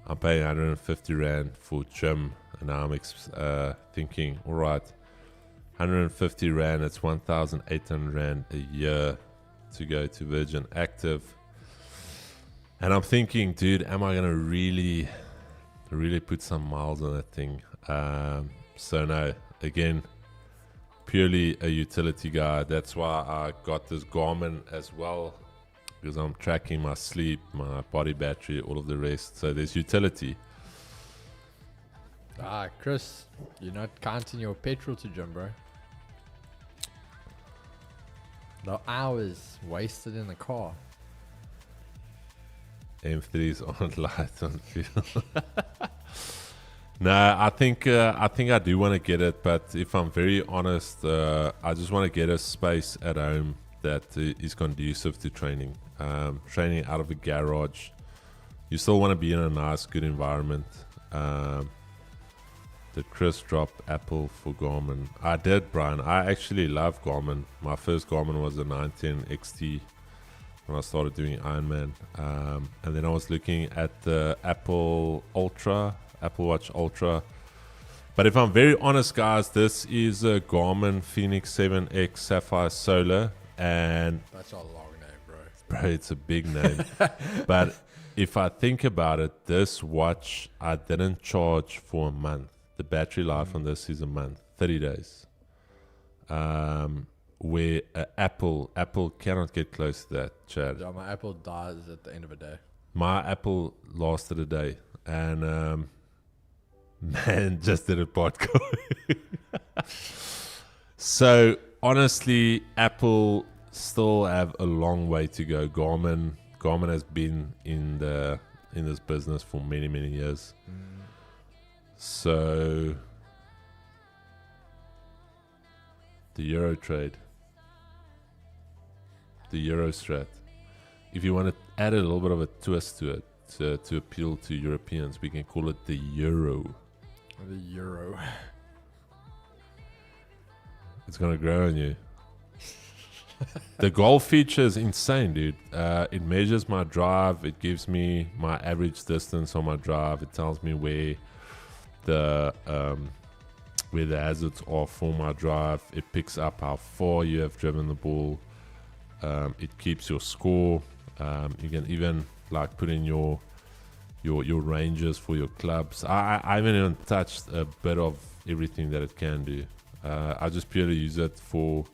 I'm paying 150 Rand for gym, and now I'm thinking, all right, 150 Rand, it's 1,800 Rand a year to go to Virgin Active. And I'm thinking, dude, am I going to really put some miles on that thing? So no, again, purely a utility guy. That's why I got this Garmin as well, because I'm tracking my sleep, my body battery, all of the rest. So there's utility. Chris, you're not counting your petrol to gym, bro. The hours wasted in the car. M3s aren't light on field. No, I think I do want to get it, but if I'm very honest, I just want to get a space at home that is conducive to training. training out of a garage. You still want to be in a nice, good environment. Did Chris drop Apple for Garmin? I did, Brian. I actually love Garmin. My first Garmin was a 910 XT when I started doing Ironman. And then I was looking at the Apple Watch Ultra. But if I'm very honest, guys, this is a Garmin Fenix 7X Sapphire Solar. And That's a long name, bro. bro, it's a big name. But if I think about it, this watch I didn't charge for a month. The battery life on this is a month, 30 days. Where Apple cannot get close to that, Chad. Yeah, my Apple dies at the end of the day. My Apple lasted a day, and man, just did a podcast. So honestly, Apple still have a long way to go. Garmin has been in this business for many, many years. So the Euro trade, the Euro strat. If you want to add a little bit of a twist to it to appeal to Europeans, we can call it the Euro. The Euro. It's gonna grow on you. The golf feature is insane, dude. It measures my drive. It gives me my average distance on my drive. It tells me where the hazards are for my drive. It picks up how far you have driven the ball. It keeps your score. You can even like put in your ranges for your clubs. I haven't even touched a bit of everything that it can do. I just purely use it for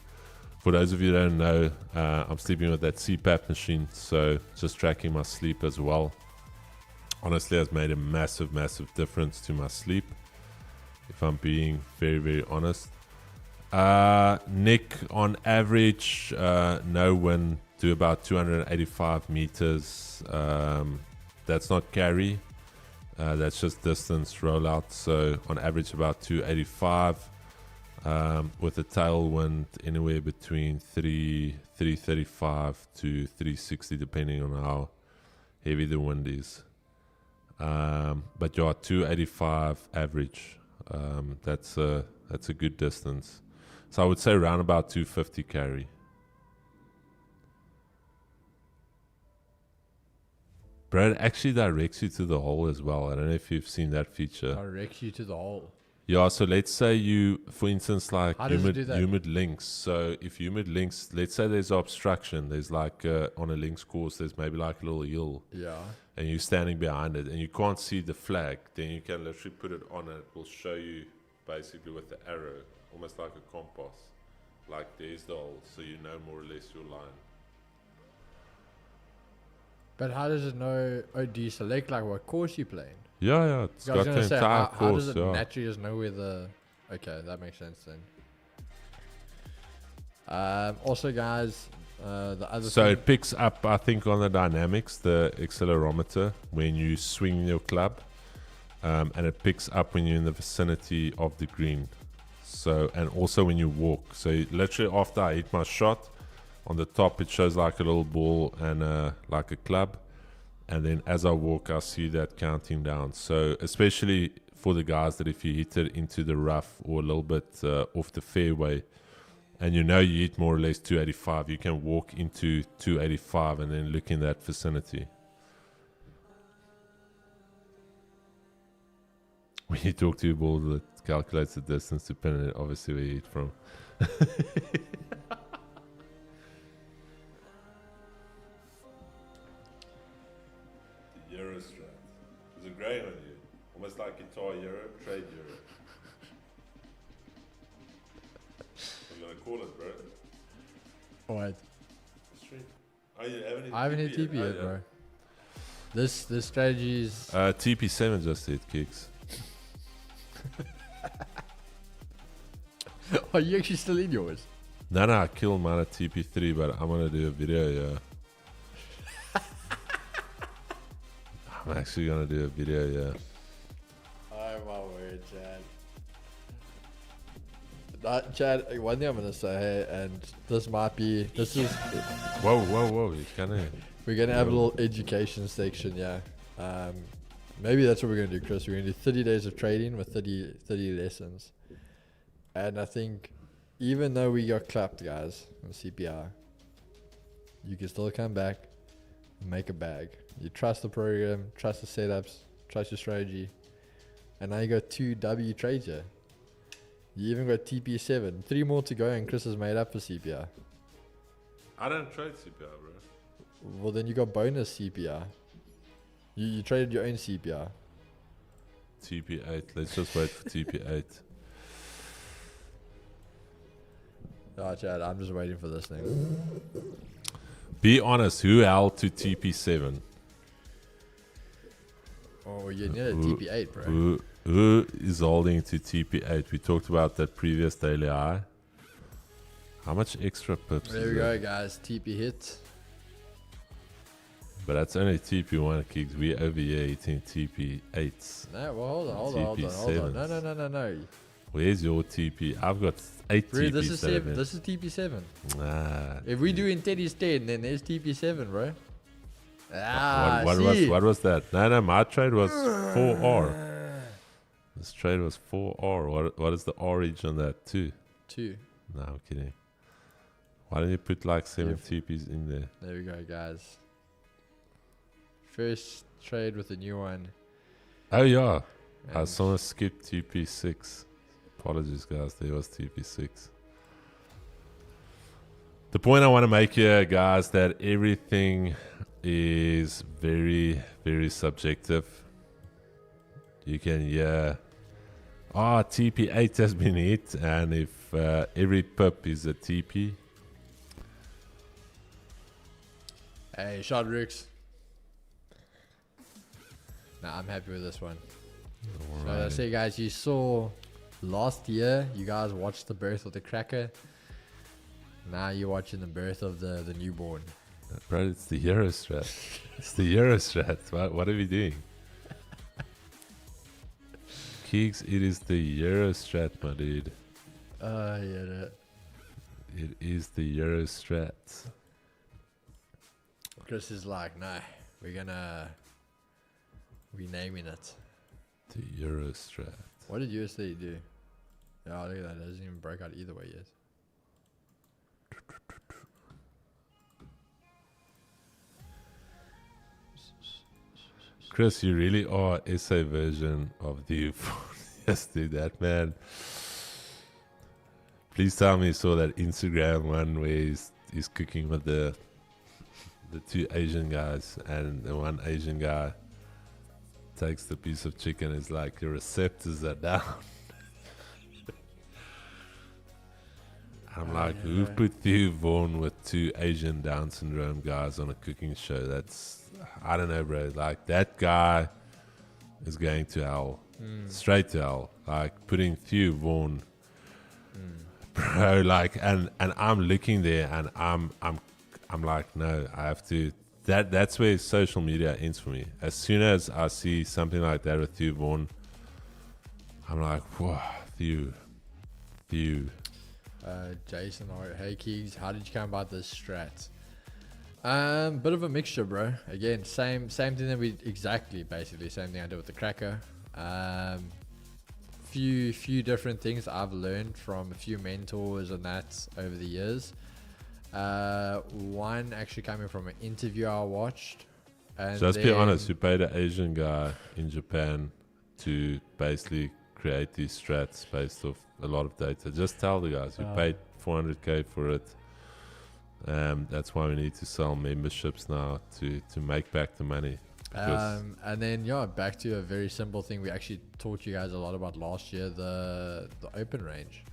those of you who don't know, I'm sleeping with that CPAP machine, so just tracking my sleep as well. Honestly, has made a massive difference to my sleep, if I'm being very, very honest. Nick, on average, no wind, do about 285 meters. That's not carry. That's just distance rollout. So on average, about 285. With a tailwind anywhere between 335 to 360, depending on how heavy the wind is. But you're at 285 average. That's a good distance. So I would say around about 250 carry. Brad actually directs you to the hole as well. I don't know if you've seen that feature. Directs you to the hole. Yeah, so let's say you, for instance, like How does it do that? humid links. So if humid links, let's say there's obstruction. There's like on a links course, there's maybe like a little hill. Yeah. And you're standing behind it and you can't see the flag. Then you can literally put it on and it will show you basically with the arrow, almost like a compass. Like there's the hole, so you know more or less your line. But how does it know? Oh, do you select like what course you're playing? Yeah, it's I was got the gonna say, entire how course. does it Yeah. naturally just know where the... Okay, that makes sense then. Also, guys, the other So thing... it picks up, I think, on the dynamics, the accelerometer, when you swing your club, and it picks up when you're in the vicinity of the green. So, and also when you walk. So literally after I hit my shot, on the top it shows like a little ball and like a club. And then as I walk, I see that counting down. So especially for the guys that if you hit it into the rough or a little bit off the fairway, and you know you hit more or less 285, you can walk into 285 and then look in that vicinity. When you talk to your ball, that calculates the distance to pin it, obviously where you hit from. The Euro strat. There's a grey on you. Almost like guitar Euro, trade Euro. What are you going to call it, bro? What? Street. Oh, you haven't hit I haven't hit TP yet, bro. This strategy is... TP7 just hit kicks. Are you actually still in yours? No, I killed mine at TP3, but I'm going to do a video, yeah. I'm actually going to do a video, yeah. Oh my word, Chad. Chad, one thing I'm going to say, and this is... Whoa, you can't hear. We're gonna have a little education section, yeah. Maybe that's what we're gonna do, Chris. We're gonna do 30 days of trading with 30 lessons. And I think even though we got clapped, guys, on CPI, you can still come back and make a bag. You trust the program, trust the setups, trust your strategy, and now you got 2 W trades here. You even got TP7, 3 more to go, and Chris has made up for CPI. I don't trade CPI, bro. Well, then you got bonus CPI. You traded your own CPI. TP8. Let's just wait for TP8. Oh, Chad, I'm just waiting for this thing. Be honest, who held to TP7? Oh, you need a TP8, bro. Who is holding to TP8? We talked about that previous daily high. How much extra pips? There we go, guys. TP hit. But that's only TP1 kicks. We over here eating TP8s. No, well, hold on. No. Where's your TP? I've got 8 Bro, TP7. this is 7. This is TP7. Nah. If we do in Teddy's 10, then there's TP7, bro. What was that? No, my trade was 4R. This trade was 4R. What is the orange on that? 2. 2. No, I'm kidding. Why don't you put like 7 TPs in there? There we go, guys. First trade with a new one. Oh, yeah. I And saw skip TP6. Apologies, guys. There was TP6. The point I want to make here, guys, that everything is very, very subjective. You can hear, TP8 has been hit, and if every pip is a TP. Hey, shot Ricks. Nah, I'm happy with this one. So I say, guys, you saw last year, you guys watched the birth of the cracker. Now you're watching the birth of the newborn. Bro, it's the Euro strat. It's the Euro strat. What are we doing? Keeks, it is the Euro strat, my dude. Yeah. It is the Euro strat. Chris is like, no, we're naming it. The Euro strat. What did USD do? Yeah, look at that. It doesn't even break out either way yet. Chris, you really are SA version of the yes, dude, that man. Please tell me you saw that Instagram one where he's cooking with the 2 Asian guys, and the one Asian guy takes the piece of chicken. It's like your receptors are down. I'm like, who put Theo Vaughn with 2 Asian Down syndrome guys on a cooking show? That's, I don't know, bro. Like, that guy is going to hell. Straight to hell. Like, putting Theo Vaughn, bro, like, and I'm looking there, and I'm like, no, I have to. That's where social media ends for me. As soon as I see something like that with Theo Vaughn, I'm like, whoa, Theo. Jason, hey Keegs, how did you come about this strat? Bit of a mixture, bro. Again, same thing that basically same thing I did with the cracker. Few different things I've learned from a few mentors and that over the years. One actually coming from an interview I watched. And just be honest, you paid an Asian guy in Japan to basically create these strats based off a lot of data. Just tell the guys you paid 400k for it. That's why we need to sell memberships now to make back the money. And then back to a very simple thing we actually taught you guys a lot about last year, the open range.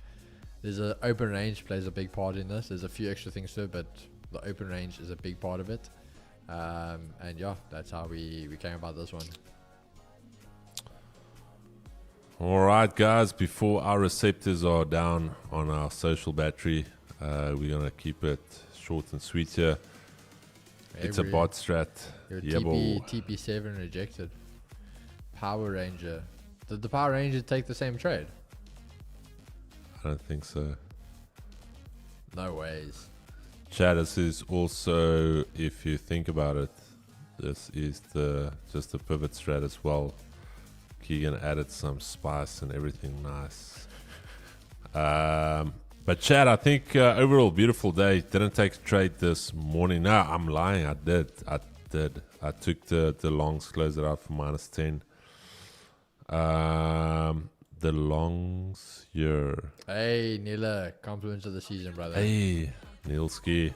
There's an open range plays a big part in this. There's a few extra things to it, but the open range is a big part of it. That's how we came about this one. All right, guys, before our receptors are down on our social battery, we're going to keep it short and sweet here. It's a bot strat. TP7 rejected. Power Ranger. Did the Power Ranger take the same trade? I don't think so. No ways. Chad, this is also, if you think about it, this is just the pivot strat as well. Keegan added some spice and everything nice. But Chad, I think overall beautiful day. Didn't take a trade this morning. No, I'm lying. I did. I took the longs, closed it out for -10. The longs here. Hey, Nila, compliments of the season, brother. Hey, Nielski.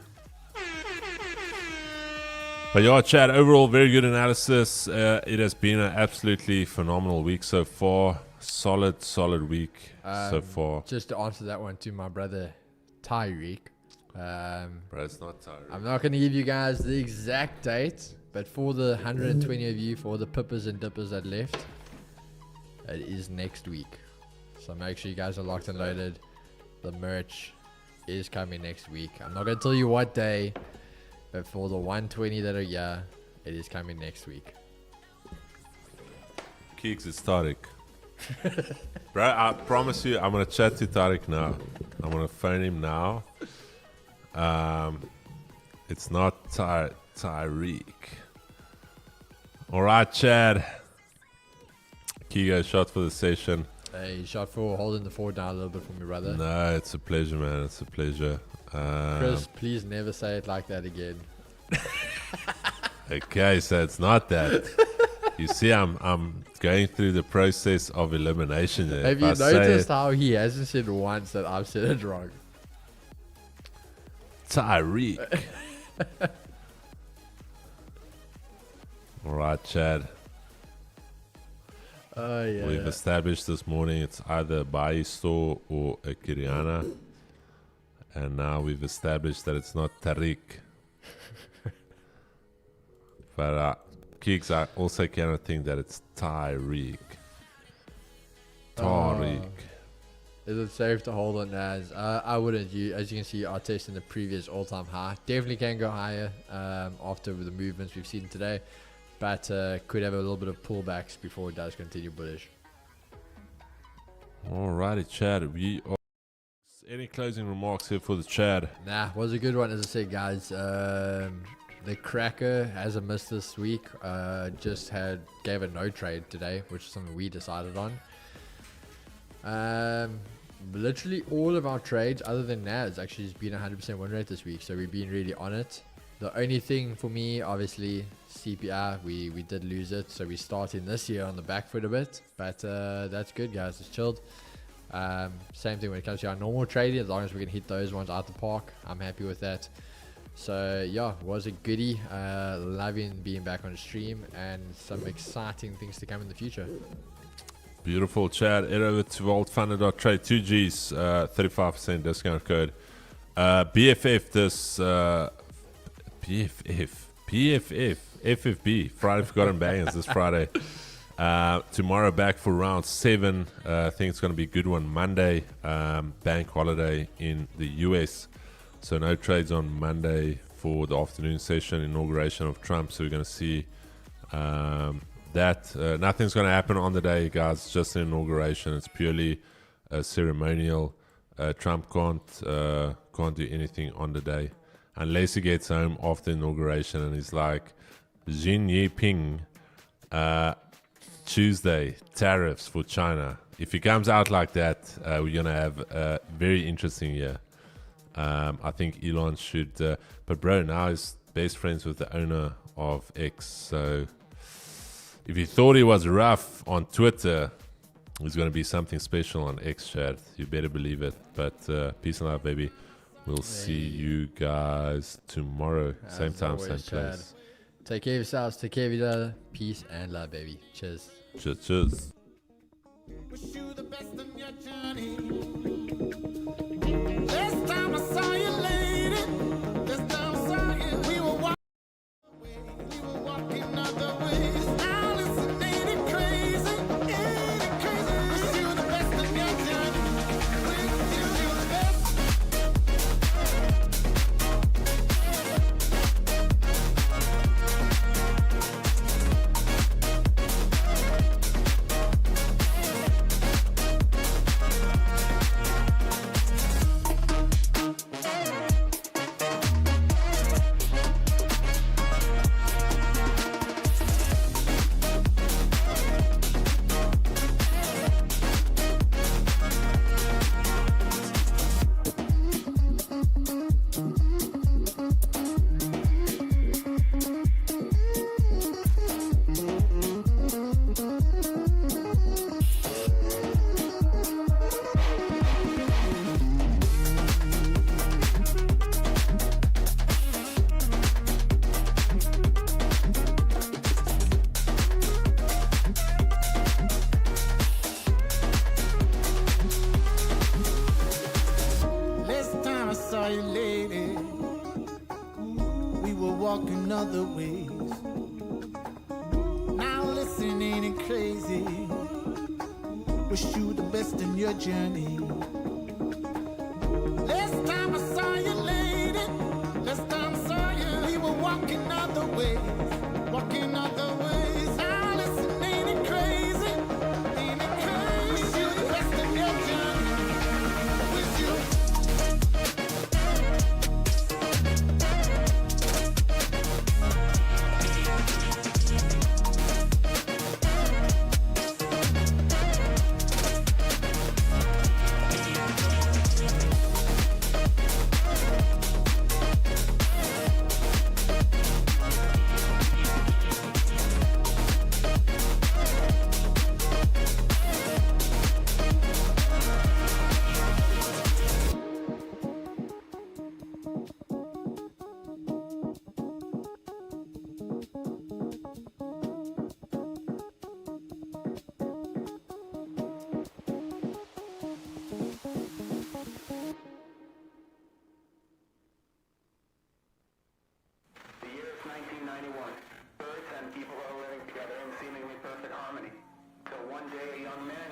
But yeah, Chad, overall very good analysis. It has been an absolutely phenomenal week so far. Solid week so far. Just to answer that one to my brother Tyreek. Bro, it's not tiring. I'm not going to give you guys the exact date, but for the 120 of you, for the pippers and dippers that left, it is next week. So make sure you guys are locked and loaded. The merch is coming next week. I'm not going to tell you what day, but for the 120 that are here, it is coming next week. Keeks, it's Tariq. Bro, I promise you, I'm going to chat to Tariq now. I'm going to phone him now. It's not Tyreek. All right, Chad. Kigo, shot for the session. Hey, shot for holding the fort down a little bit for me, brother. No, it's a pleasure, man. It's a pleasure. Chris, please never say it like that again. Okay, so it's not that. You see, I'm going through the process of elimination there. Have you noticed how he hasn't said once that I've said it wrong? Tyreek. All right, Chad. Oh, yeah. We've established this morning it's either a buy store or a Kiriana. And now we've established that it's not Tariq. But Keeks, I also cannot think that it's Tyreek. Tariq. Is it safe to hold on as? I wouldn't. As you can see, our test in the previous all-time high. Definitely can go higher after the movements we've seen today. But could have a little bit of pullbacks before it does continue bullish. Alrighty, Chad. Any closing remarks here for the Chad? Nah, was a good one, as I said, guys. The cracker has a miss this week. Gave a no trade today, which is something we decided on. Literally all of our trades, other than Naz, actually has been 100% win rate this week. So we've been really on it. The only thing for me, obviously, CPI, we did lose it. So we're starting this year on the back foot a bit. But that's good, guys. It's chilled. Same thing when it comes to our normal trading. As long as we can hit those ones out the park, I'm happy with that. So yeah, was a goodie. Loving being back on the stream and some exciting things to come in the future. Beautiful, Chad. Head over to vaultfunder.trade. 2Gs, 35% discount code. BFF this PFF FFB Friday Forgotten Bangers this Friday. Tomorrow back for round 7. I think it's going to be a good one. Monday, bank holiday in the US. So no trades on Monday for the afternoon session, inauguration of Trump. So we're going to see that. Nothing's going to happen on the day, guys. Just an inauguration. It's purely a ceremonial. Trump can't do anything on the day unless he gets home after inauguration and he's like, Xi Jinping, Tuesday, tariffs for China. If he comes out like that, we're going to have a very interesting year. I think Elon should, but bro, now he's best friends with the owner of X. So if you thought he was rough on Twitter, there's going to be something special on X, Chat. You better believe it. But peace and love, baby. We'll see you guys tomorrow. Same time, always, same Chad. place. Take care of yourselves. Take care of each other. Peace and love, baby. Cheers. Cheers. Wish you the best in your journey. Wish you the best in your journey. Last time I saw you, lady. Last time I saw you, we were walking other ways. Walking other ways. Now listen, ain't it crazy? Ain't it crazy? Wish you the best in your journey. Wish you. The year is 1991. Birds and people are living together in seemingly perfect harmony. Till one day a young man